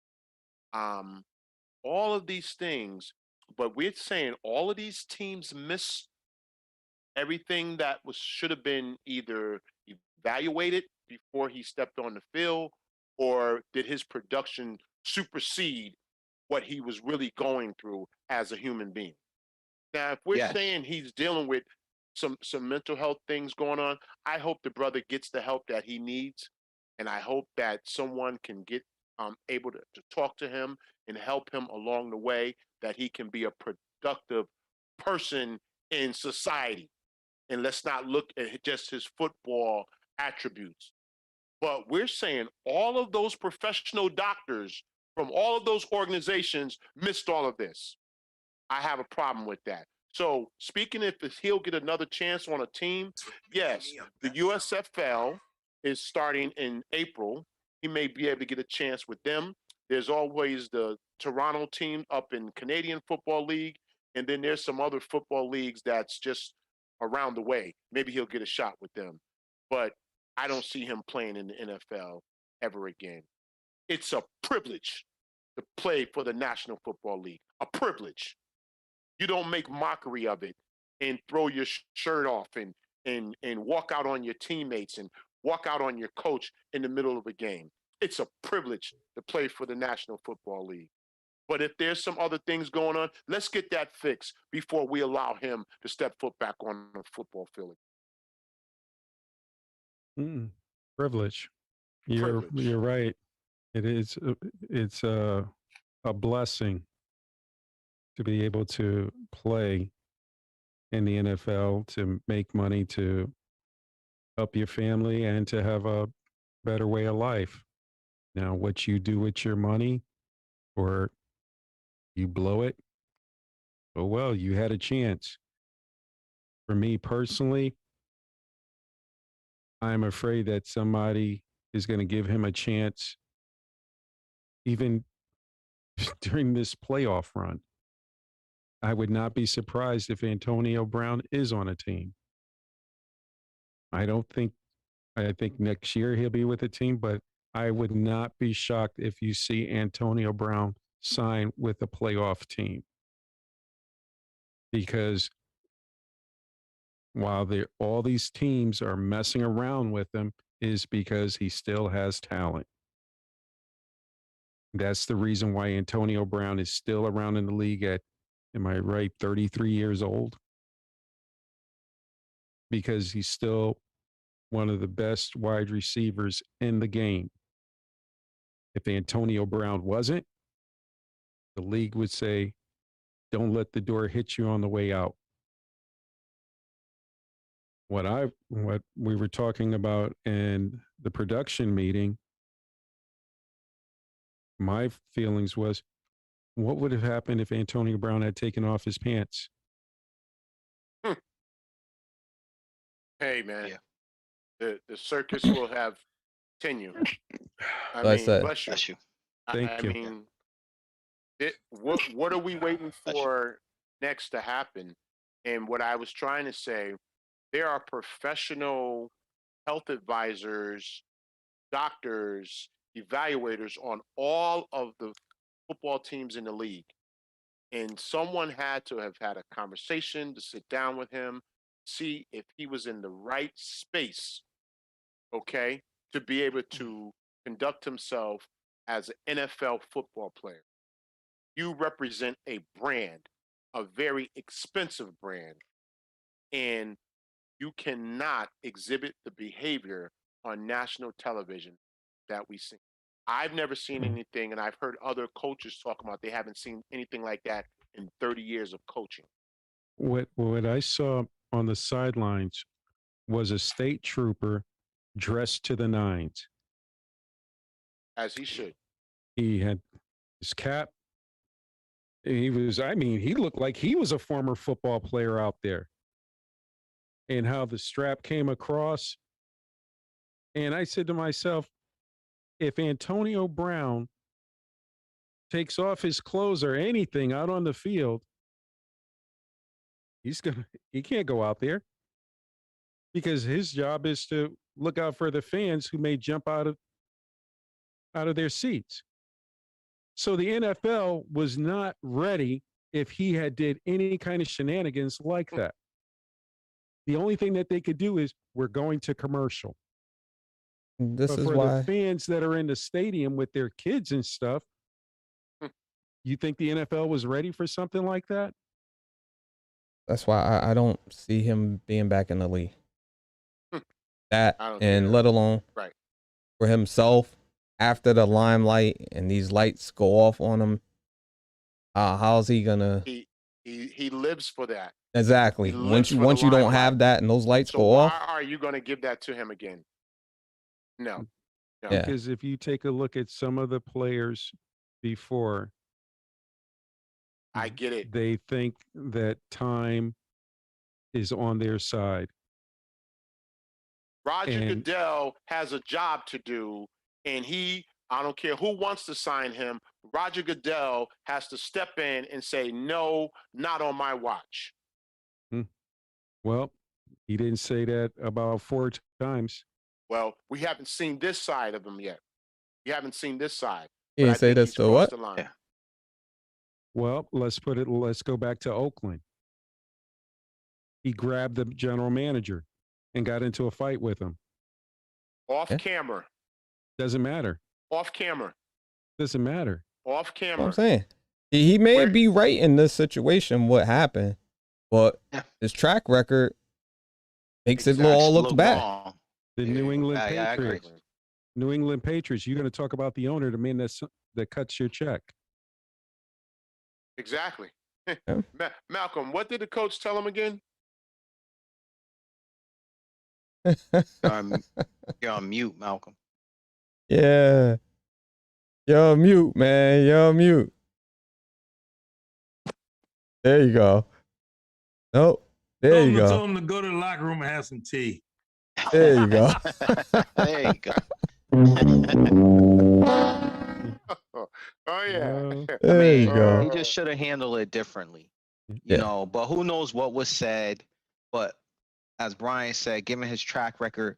Speaker 1: All of these things, but we're saying all of these teams miss everything that should have been either evaluated before he stepped on the field, or did his production supersede what he was really going through as a human being. Now, if we're
Speaker 3: Yes.
Speaker 1: saying he's dealing with some mental health things going on, I hope the brother gets the help that he needs, and I hope that someone can get able to talk to him and help him along the way, that he can be a productive person in society. And let's not look at just his football attributes. But we're saying all of those professional doctors from all of those organizations missed all of this. I have a problem with that. So speaking if he'll get another chance on a team, yes, the USFL is starting in April. He may be able to get a chance with them. There's always the Toronto team up in Canadian Football League, and then there's some other football leagues that's just around the way. Maybe he'll get a shot with them. But I don't see him playing in the NFL ever again. It's a privilege to play for the National Football League. A privilege. You don't make mockery of it and throw your shirt off and walk out on your teammates and walk out on your coach in the middle of a game. It's a privilege to play for the National Football League. But if there's some other things going on, let's get that fixed before we allow him to step foot back on the football field.
Speaker 5: Privilege. You're
Speaker 1: Privilege.
Speaker 5: right. It is. It's a blessing to be able to play in the NFL, to make money, to help your family, and to have a better way of life. Now, what you do with your money or you blow it, oh, well, you had a chance. For me personally, I'm afraid that somebody is going to give him a chance even during this playoff run. I would not be surprised if Antonio Brown is on a team. I think next year he'll be with a team, but I would not be shocked if you see Antonio Brown sign with a playoff team. Because while all these teams are messing around with him, is because he still has talent. That's the reason why Antonio Brown is still around in the league at, am I right, 33 years old? Because he's still one of the best wide receivers in the game. If Antonio Brown wasn't, the league would say, don't let the door hit you on the way out. What we were talking about in the production meeting, my feelings was, what would have happened if Antonio Brown had taken off his pants?
Speaker 1: Hey, man,
Speaker 3: Yeah.
Speaker 1: the circus will have continued. I
Speaker 4: Like I
Speaker 1: mean,
Speaker 4: said.
Speaker 1: bless you.
Speaker 3: Bless you.
Speaker 5: Thank you.
Speaker 1: mean, what are we waiting
Speaker 3: Bless you.
Speaker 1: for next to happen? And what I was trying to say, there are professional health advisors, doctors, evaluators on all of the football teams in the league. And someone had to have had a conversation to sit down with him, see if he was in the right space, okay, to be able to conduct himself as an NFL football player. You represent a brand, a very expensive brand, and you cannot exhibit the behavior on national television that we see. I've never seen anything, and I've heard other coaches talk about they haven't seen anything like that in 30 years of coaching.
Speaker 5: What I saw on the sidelines was a state trooper dressed to the nines.
Speaker 1: As he should.
Speaker 5: He had his cap. He looked like he was a former football player out there. And how the strap came across. And I said to myself, if Antonio Brown takes off his clothes or anything out on the field, he can't go out there, because his job is to look out for the fans who may jump out of their seats. So the NFL was not ready if he had did any kind of shenanigans like that. The only thing that they could do is, we're going to commercial.
Speaker 4: This
Speaker 5: But
Speaker 4: is
Speaker 5: for
Speaker 4: why
Speaker 5: the fans that are in the stadium with their kids and stuff, you think the NFL was ready for something like that?
Speaker 4: that's why I don't see him being back in the league. That,
Speaker 1: I don't
Speaker 4: and
Speaker 1: care.
Speaker 4: let alone
Speaker 1: Right.
Speaker 4: for himself, after the limelight and these lights go off on him, how's he gonna
Speaker 1: He lives for that.
Speaker 4: exactly
Speaker 1: He
Speaker 4: once
Speaker 1: lives for the
Speaker 4: you don't
Speaker 1: limelight.
Speaker 4: have that and those lights
Speaker 1: So
Speaker 4: go
Speaker 1: why
Speaker 4: off?
Speaker 1: are you going to give that to him again? No. No.
Speaker 4: Yeah.
Speaker 5: Because if you take a look at some of the players before,
Speaker 1: I get it.
Speaker 5: they think that time is on their side.
Speaker 1: Roger
Speaker 5: And-
Speaker 1: Goodell has a job to do, and I don't care who wants to sign him, Roger Goodell has to step in and say, no, not on my watch.
Speaker 5: Well, he didn't say that about 4 times.
Speaker 1: Well, we haven't seen this side of him yet. We haven't seen this side.
Speaker 4: He
Speaker 1: But
Speaker 4: didn't
Speaker 1: I
Speaker 4: say
Speaker 1: think
Speaker 4: this
Speaker 1: he's
Speaker 4: to
Speaker 1: crossed
Speaker 4: what?
Speaker 1: the line.
Speaker 3: Yeah.
Speaker 5: Well, let's go back to Oakland. He grabbed the general manager and got into a fight with him.
Speaker 1: Off
Speaker 4: Yeah.
Speaker 1: camera.
Speaker 5: Doesn't matter.
Speaker 1: Off camera.
Speaker 5: Doesn't matter.
Speaker 1: Off
Speaker 4: That's what
Speaker 1: camera.
Speaker 4: I'm saying. He may
Speaker 1: Where-
Speaker 4: be right in this situation, what happened, but
Speaker 3: Yeah.
Speaker 4: his track record makes it
Speaker 1: Exactly.
Speaker 4: all look bad.
Speaker 3: Long.
Speaker 5: The
Speaker 3: Yeah,
Speaker 5: New England
Speaker 3: I agree.
Speaker 5: Patriots. New England Patriots. You're going to talk about the owner, the man that cuts your check.
Speaker 1: Exactly.
Speaker 4: Yeah.
Speaker 1: Malcolm, what did the coach tell him again?
Speaker 3: You're on mute, Malcolm.
Speaker 4: Yeah. You're mute, man. You're mute. There you go. Nope. There you
Speaker 2: Tell
Speaker 4: go.
Speaker 2: him to go to the locker room and have some tea.
Speaker 4: There you go.
Speaker 3: There you go.
Speaker 1: Oh yeah.
Speaker 3: I
Speaker 4: There you
Speaker 3: mean,
Speaker 4: go.
Speaker 3: he just should have handled it differently,
Speaker 4: Yeah.
Speaker 3: But who knows what was said? But as Brian said, given his track record,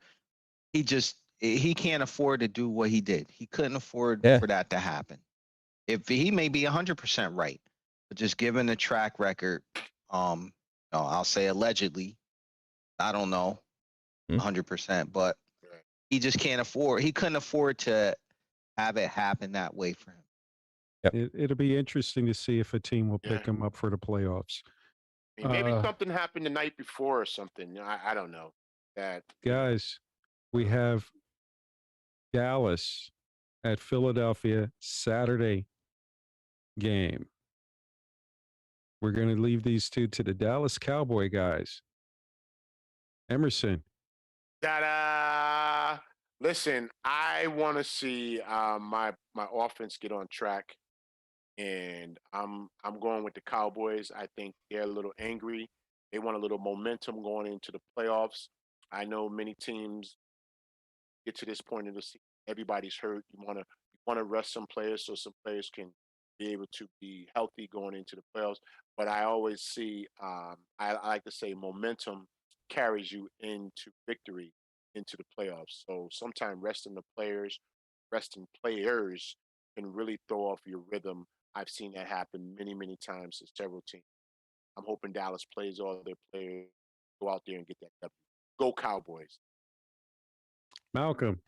Speaker 3: he can't afford to do what he did. He couldn't afford
Speaker 4: Yeah.
Speaker 3: for that to happen. If he may be 100% right, but just given the track record, I'll say allegedly, I don't know, 100%, but he just can't afford. He couldn't afford to have it happen that way for him.
Speaker 5: It'll be interesting to see if a team will pick him up for the playoffs.
Speaker 1: I mean, maybe something happened the night before or something. I don't know. That
Speaker 5: Guys, we have Dallas at Philadelphia Saturday game. We're going to leave these two to the Dallas Cowboy guys. Emerson.
Speaker 1: Ta-da! Listen, I want to see my offense get on track, and I'm going with the Cowboys. I think they're a little angry. They want a little momentum going into the playoffs. I know many teams get to this point in the season. Everybody's hurt. You want to rest some players so some players can be able to be healthy going into the playoffs. But I always see, I like to say, momentum carries you into victory into the playoffs. So sometimes resting players can really throw off your rhythm. I've seen that happen many, many times to several teams. I'm hoping Dallas plays all their players, go out there and get that W. Go Cowboys.
Speaker 5: Malcolm.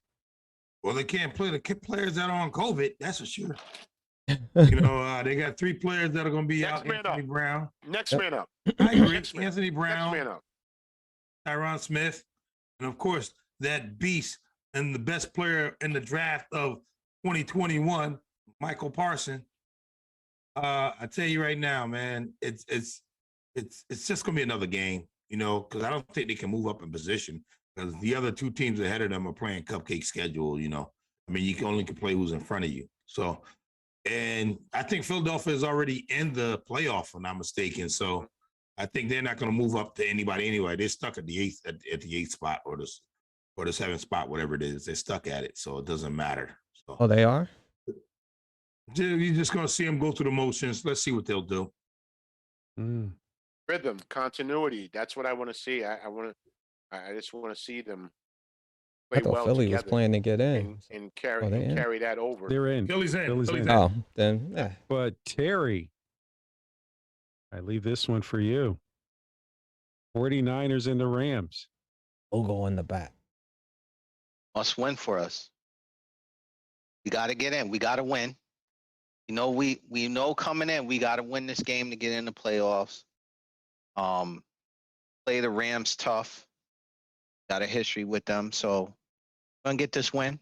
Speaker 2: Well, they can't play the players that are on COVID. That's for sure. They got 3 players that are going to be
Speaker 1: Next
Speaker 2: out.
Speaker 1: man
Speaker 2: Anthony
Speaker 1: up.
Speaker 2: Brown.
Speaker 1: Next man up.
Speaker 2: I agree.
Speaker 1: Next man.
Speaker 2: Anthony
Speaker 1: Next
Speaker 2: Brown.
Speaker 1: man up.
Speaker 2: Tyron Smith. And, of course, that beast and the best player in the draft of 2021, Michael Parsons. I tell you right now, man, it's just going to be another game, because I don't think they can move up in position because the other 2 teams ahead of them are playing cupcake schedule, I mean, you can only play who's in front of you. So, and I think Philadelphia is already in the playoff, if I'm not mistaken. So I think they're not going to move up to anybody anyway. They're stuck at the 8th at the 8th spot or the 7th spot, whatever it is. They're stuck at it, so it doesn't matter. So,
Speaker 4: Oh, they are?
Speaker 2: you're just going to see them go through the motions. Let's see what they'll do.
Speaker 1: Rhythm, continuity. That's what I want to see. I just want to see them play
Speaker 4: I thought
Speaker 1: well
Speaker 4: Philly
Speaker 1: together
Speaker 4: was playing to get in.
Speaker 1: and carry
Speaker 4: they in?
Speaker 1: carry that over.
Speaker 5: They're in.
Speaker 2: Philly's in.
Speaker 5: Philly's in.
Speaker 4: Oh, then, yeah.
Speaker 5: But Terry, I leave this one for you. 49ers and the Rams.
Speaker 4: We'll go in the back.
Speaker 3: Must win for us. We got to get in. We got to win. We know coming in, we got to win this game to get in the playoffs. Play the Rams tough. Got a history with them, so gonna get this win,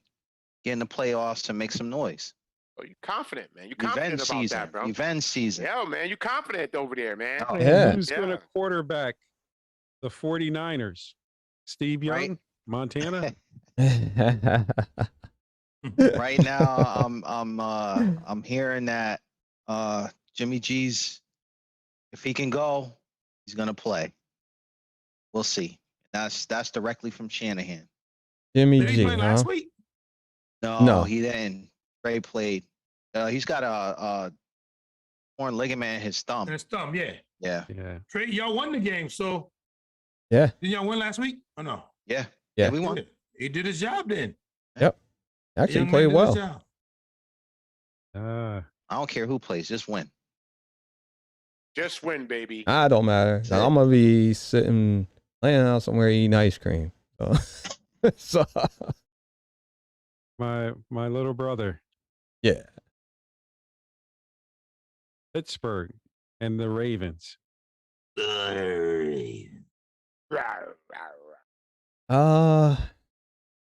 Speaker 3: get in the playoffs, and make some noise.
Speaker 1: Oh, you confident, man? You confident
Speaker 3: Revenge
Speaker 1: about
Speaker 3: season.
Speaker 1: that, bro?
Speaker 3: Revenge season.
Speaker 1: Yeah, man, you confident over there, man?
Speaker 3: Oh,
Speaker 4: Yeah.
Speaker 5: Who's going to quarterback the 49ers? Steve Young,
Speaker 3: Right.
Speaker 5: Montana?
Speaker 3: Right now, I'm hearing that Jimmy G's, if he can go, he's gonna play. We'll see. That's directly from Shanahan.
Speaker 4: Jimmy
Speaker 2: Did he
Speaker 4: G,
Speaker 2: play
Speaker 4: huh?
Speaker 2: last week?
Speaker 3: No, he didn't. Trey played. He's got a torn ligament in his thumb.
Speaker 2: And his thumb, yeah.
Speaker 3: Yeah.
Speaker 5: Yeah.
Speaker 2: Trey, y'all won the game, so
Speaker 4: Yeah.
Speaker 2: did y'all win last week? Oh no.
Speaker 3: Yeah.
Speaker 4: Yeah.
Speaker 3: We won.
Speaker 2: He did his job then.
Speaker 4: Yep.
Speaker 2: The
Speaker 4: Actually
Speaker 2: young
Speaker 4: played
Speaker 2: man did his
Speaker 4: well.
Speaker 2: job.
Speaker 3: I don't care who plays, just win.
Speaker 1: Just win, baby.
Speaker 4: I don't matter. I'm gonna be sitting, laying out somewhere eating ice cream. So,
Speaker 5: My little brother,
Speaker 4: yeah.
Speaker 5: Pittsburgh and the Ravens.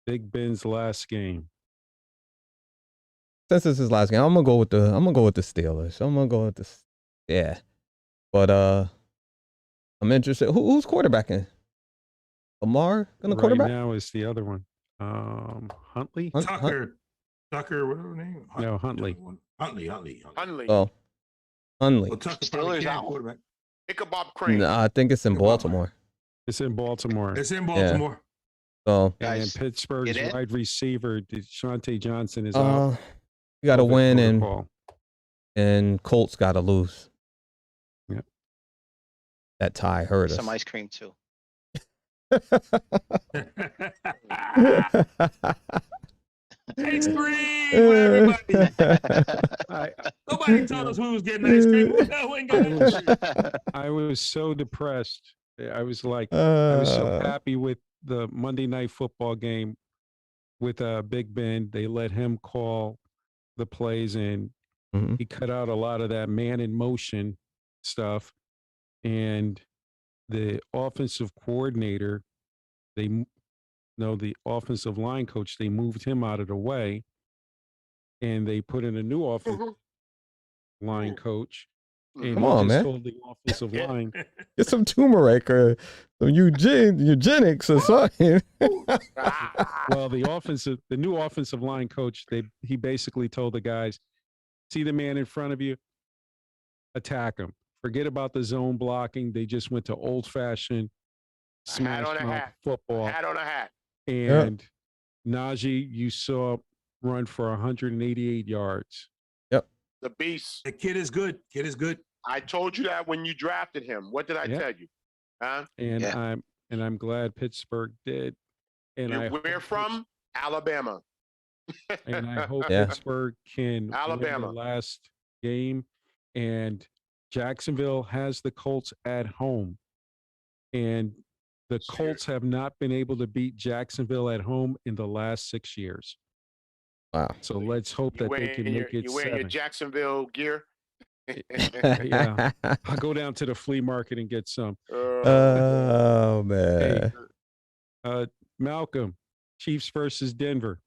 Speaker 5: Big Ben's last game.
Speaker 4: Since this is his last game, I'm gonna go with the Steelers. Yeah. But I'm interested. Who's quarterbacking? Lamar gonna quarterback?
Speaker 5: Right now is the other one. Huntley.
Speaker 2: Tucker. Tucker, whatever her name.
Speaker 5: No, Huntley.
Speaker 2: Huntley.
Speaker 1: Hunley.
Speaker 4: Oh, Hunley.
Speaker 2: Well, Tucker probably
Speaker 3: Steelers
Speaker 2: can't
Speaker 3: out.
Speaker 2: quarterback.
Speaker 1: Ichabod Crane.
Speaker 4: No, I think it's in Baltimore.
Speaker 5: It's in Baltimore.
Speaker 2: It's in Baltimore.
Speaker 4: So,
Speaker 5: And then
Speaker 3: Guys,
Speaker 5: Pittsburgh's
Speaker 3: get in?
Speaker 5: wide receiver, Deshaunte Johnson, is out.
Speaker 4: you got to
Speaker 5: COVID
Speaker 4: win,
Speaker 5: protocol.
Speaker 4: and Colts got to lose.
Speaker 5: Yep.
Speaker 4: That tie hurt us.
Speaker 3: Some ice cream too.
Speaker 2: Ice cream for everybody. Nobody told us we was getting ice cream. We ain't got ice cream.
Speaker 5: I was so depressed. I was so happy with the Monday Night Football game with Big Ben. They let him call the plays, and
Speaker 4: Mhm.
Speaker 5: he cut out a lot of that man in motion stuff. And the offensive coordinator, the offensive line coach, they moved him out of the way, and they put in a new offensive line coach. And
Speaker 4: Come
Speaker 5: he
Speaker 4: on,
Speaker 5: just
Speaker 4: man.
Speaker 5: told the offensive line,
Speaker 4: Get some turmeric or some eugenics or something.
Speaker 5: well, the new offensive line coach, he basically told the guys, see the man in front of you, attack him. Forget about the zone blocking. They just went to old-fashioned smash
Speaker 1: on a
Speaker 5: mouth
Speaker 1: hat.
Speaker 5: football.
Speaker 1: Hat on a hat.
Speaker 5: And Najee, you saw run for 188 yards.
Speaker 1: The beast.
Speaker 2: The kid is good.
Speaker 1: I told you that when you drafted him. What did I
Speaker 5: Yeah.
Speaker 1: tell you? Huh?
Speaker 5: And
Speaker 3: Yeah.
Speaker 5: I'm glad Pittsburgh did. And I
Speaker 1: Where
Speaker 5: hope-
Speaker 1: from? Alabama.
Speaker 5: And I hope
Speaker 4: Yeah.
Speaker 5: Pittsburgh can win
Speaker 1: Alabama.
Speaker 5: the last game. And Jacksonville has the Colts at home. And the Colts have not been able to beat Jacksonville at home in the last 6 years.
Speaker 4: Wow.
Speaker 5: So let's hope that they can make it
Speaker 1: You wearing your
Speaker 5: 7.
Speaker 1: Jacksonville gear?
Speaker 5: Yeah. I'll go down to the flea market and get some.
Speaker 4: Oh man.
Speaker 5: Malcolm, Chiefs versus Denver.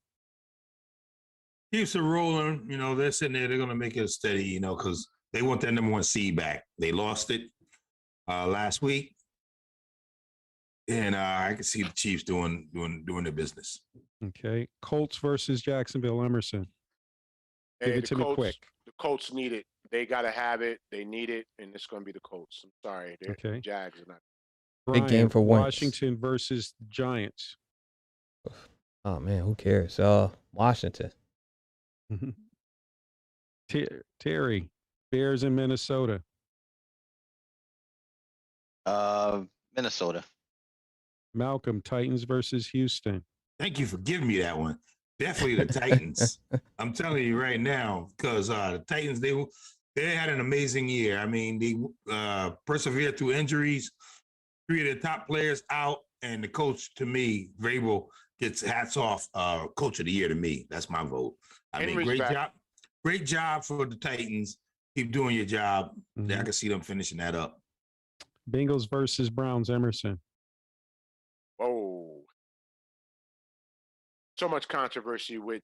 Speaker 2: Chiefs are rolling. They're sitting there. They're going to make it steady, because they want that number 1 seed back. They lost it last week. And I can see the Chiefs doing their business.
Speaker 5: Okay. Colts versus Jacksonville, Emerson. Give it to me quick.
Speaker 1: The Colts need it. They got to have it. They need it, and it's going to be the Colts. I'm sorry.
Speaker 5: Okay.
Speaker 1: The Jags are not.
Speaker 4: Big game
Speaker 5: Brian,
Speaker 4: for Wentz.
Speaker 5: Washington versus Giants.
Speaker 4: Oh man, who cares? Washington.
Speaker 5: Terry, Bears in Minnesota.
Speaker 3: Minnesota.
Speaker 5: Malcolm, Titans versus Houston.
Speaker 2: Thank you for giving me that one. Definitely the Titans. I'm telling you right now, because the Titans, they had an amazing year. I mean, they persevered through injuries. 3 of their top players out, and the coach, to me, Vrabel, gets hats off. Coach of the year to me. That's my vote. I mean, great job for the Titans. Keep doing your job. I can see them finishing that up.
Speaker 5: Bengals versus Browns, Emerson.
Speaker 1: Oh. So much controversy with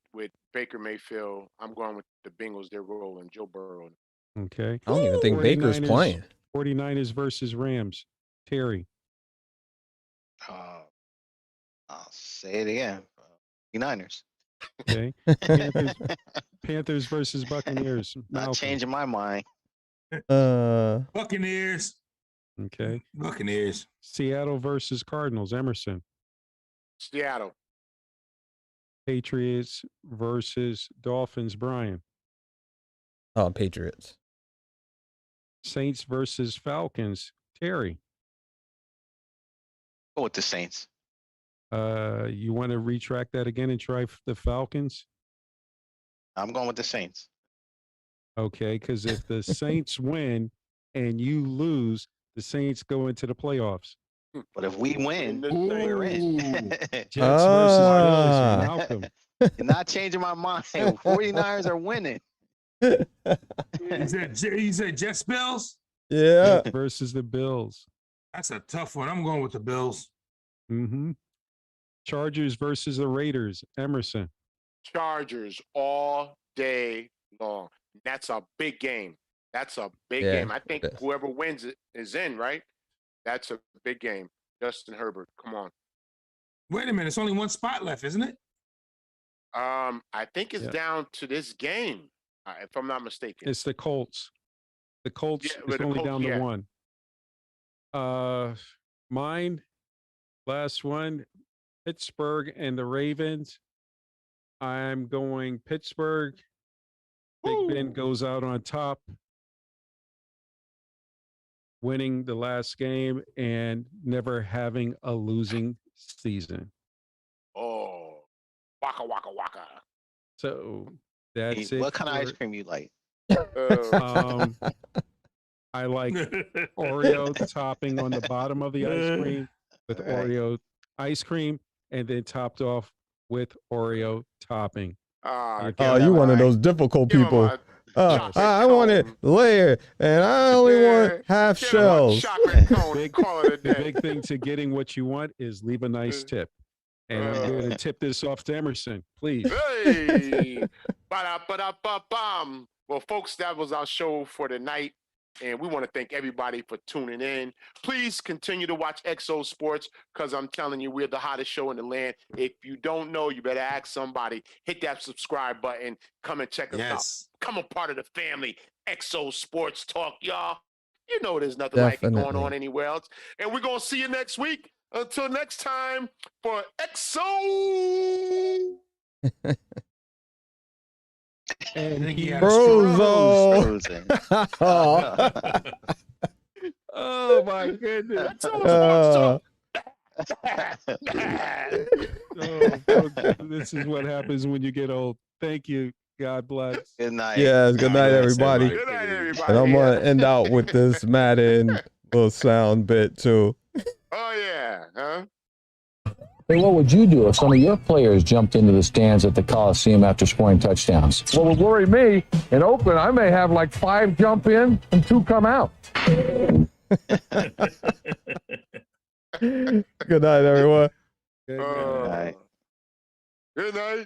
Speaker 1: Baker Mayfield. I'm going with the Bengals. They're rolling. Joe Burrow.
Speaker 5: Okay.
Speaker 4: I don't even think Baker's
Speaker 5: 49ers
Speaker 4: playing.
Speaker 5: 49ers versus Rams. Terry.
Speaker 3: I'll say it again. 49ers.
Speaker 5: Okay. Panthers versus Buccaneers.
Speaker 3: Not
Speaker 5: Malcolm.
Speaker 3: changing my mind.
Speaker 2: Buccaneers.
Speaker 5: Okay.
Speaker 2: Buccaneers.
Speaker 5: Seattle versus Cardinals. Emerson.
Speaker 1: Seattle.
Speaker 5: Patriots versus Dolphins. Brian.
Speaker 4: Oh, Patriots.
Speaker 5: Saints versus Falcons. Terry.
Speaker 3: Go with the Saints.
Speaker 5: You want to retract that again and try the Falcons?
Speaker 3: I'm going with the Saints.
Speaker 5: Okay, because if the Saints win and you lose, the Saints go into the playoffs.
Speaker 3: But if we win,
Speaker 1: the
Speaker 3: we're in.
Speaker 5: Jets versus Bills. Malcolm.
Speaker 3: You're not changing my mind. 49ers are winning.
Speaker 2: You said Jets Bills?
Speaker 4: Yeah.
Speaker 5: Jets versus the Bills.
Speaker 2: That's a tough one. I'm going with the Bills.
Speaker 5: Mm-hmm. Chargers versus the Raiders. Emerson.
Speaker 1: Chargers all day long. That's a big game. That's a big
Speaker 4: Yeah,
Speaker 1: game. I think
Speaker 4: it is.
Speaker 1: whoever wins it is in, right? That's a big game. Justin Herbert, come on.
Speaker 2: Wait a minute. It's only 1 spot left, isn't it?
Speaker 1: I think it's down to this game, if I'm not mistaken.
Speaker 5: It's the Colts. The Colts
Speaker 1: Yeah,
Speaker 5: is
Speaker 1: with the
Speaker 5: only
Speaker 1: Colts,
Speaker 5: down
Speaker 1: yeah.
Speaker 5: to one. Mine, last one, Pittsburgh and the Ravens. I'm going Pittsburgh. Big Ben goes out on top, winning the last game and never having a losing season.
Speaker 1: Oh, waka waka waka.
Speaker 5: So that's it.
Speaker 3: What kind of ice
Speaker 5: for-
Speaker 3: cream you like?
Speaker 5: Um, I like Oreo topping on the bottom of the ice cream with
Speaker 3: All right.
Speaker 5: Oreo ice cream, and then topped off with Oreo topping.
Speaker 1: Ah,
Speaker 4: Oh, you one of those difficult people. I want it layered, and I only want half shells.
Speaker 1: Chocolate cone.
Speaker 5: Big-
Speaker 1: Call it a
Speaker 5: The
Speaker 1: day.
Speaker 5: big thing to getting what you want is leave a nice tip. And I'm going to tip this off to Emerson, please.
Speaker 1: Hey, ba-da-ba-da-ba-bum. Well, folks, that was our show for tonight. And we want to thank everybody for tuning in. Please continue to watch XO Sports because I'm telling you, we're the hottest show in the land. If you don't know, you better ask somebody. Hit that subscribe button. Come and check us out. Come a part of the family. XO Sports Talk, y'all. You know there's nothing like it going on anywhere else. And we're going to see you next week. Until next time, for XO.
Speaker 5: And he
Speaker 3: Frozen.
Speaker 5: Oh my goodness.
Speaker 1: XO
Speaker 5: This is what happens when you get old. Thank you. God bless.
Speaker 3: Good night.
Speaker 4: Yes, good night, everybody.
Speaker 1: Good night, everybody.
Speaker 4: And I'm going to end out with this Madden little sound bit, too.
Speaker 1: Oh, yeah. Huh?
Speaker 6: Hey, what would you do if some of your players jumped into the stands at the Coliseum after scoring touchdowns?
Speaker 7: What would worry me, in Oakland, I may have like 5 jump in and 2 come out.
Speaker 4: Good night, everyone.
Speaker 3: Good night.
Speaker 1: Good night.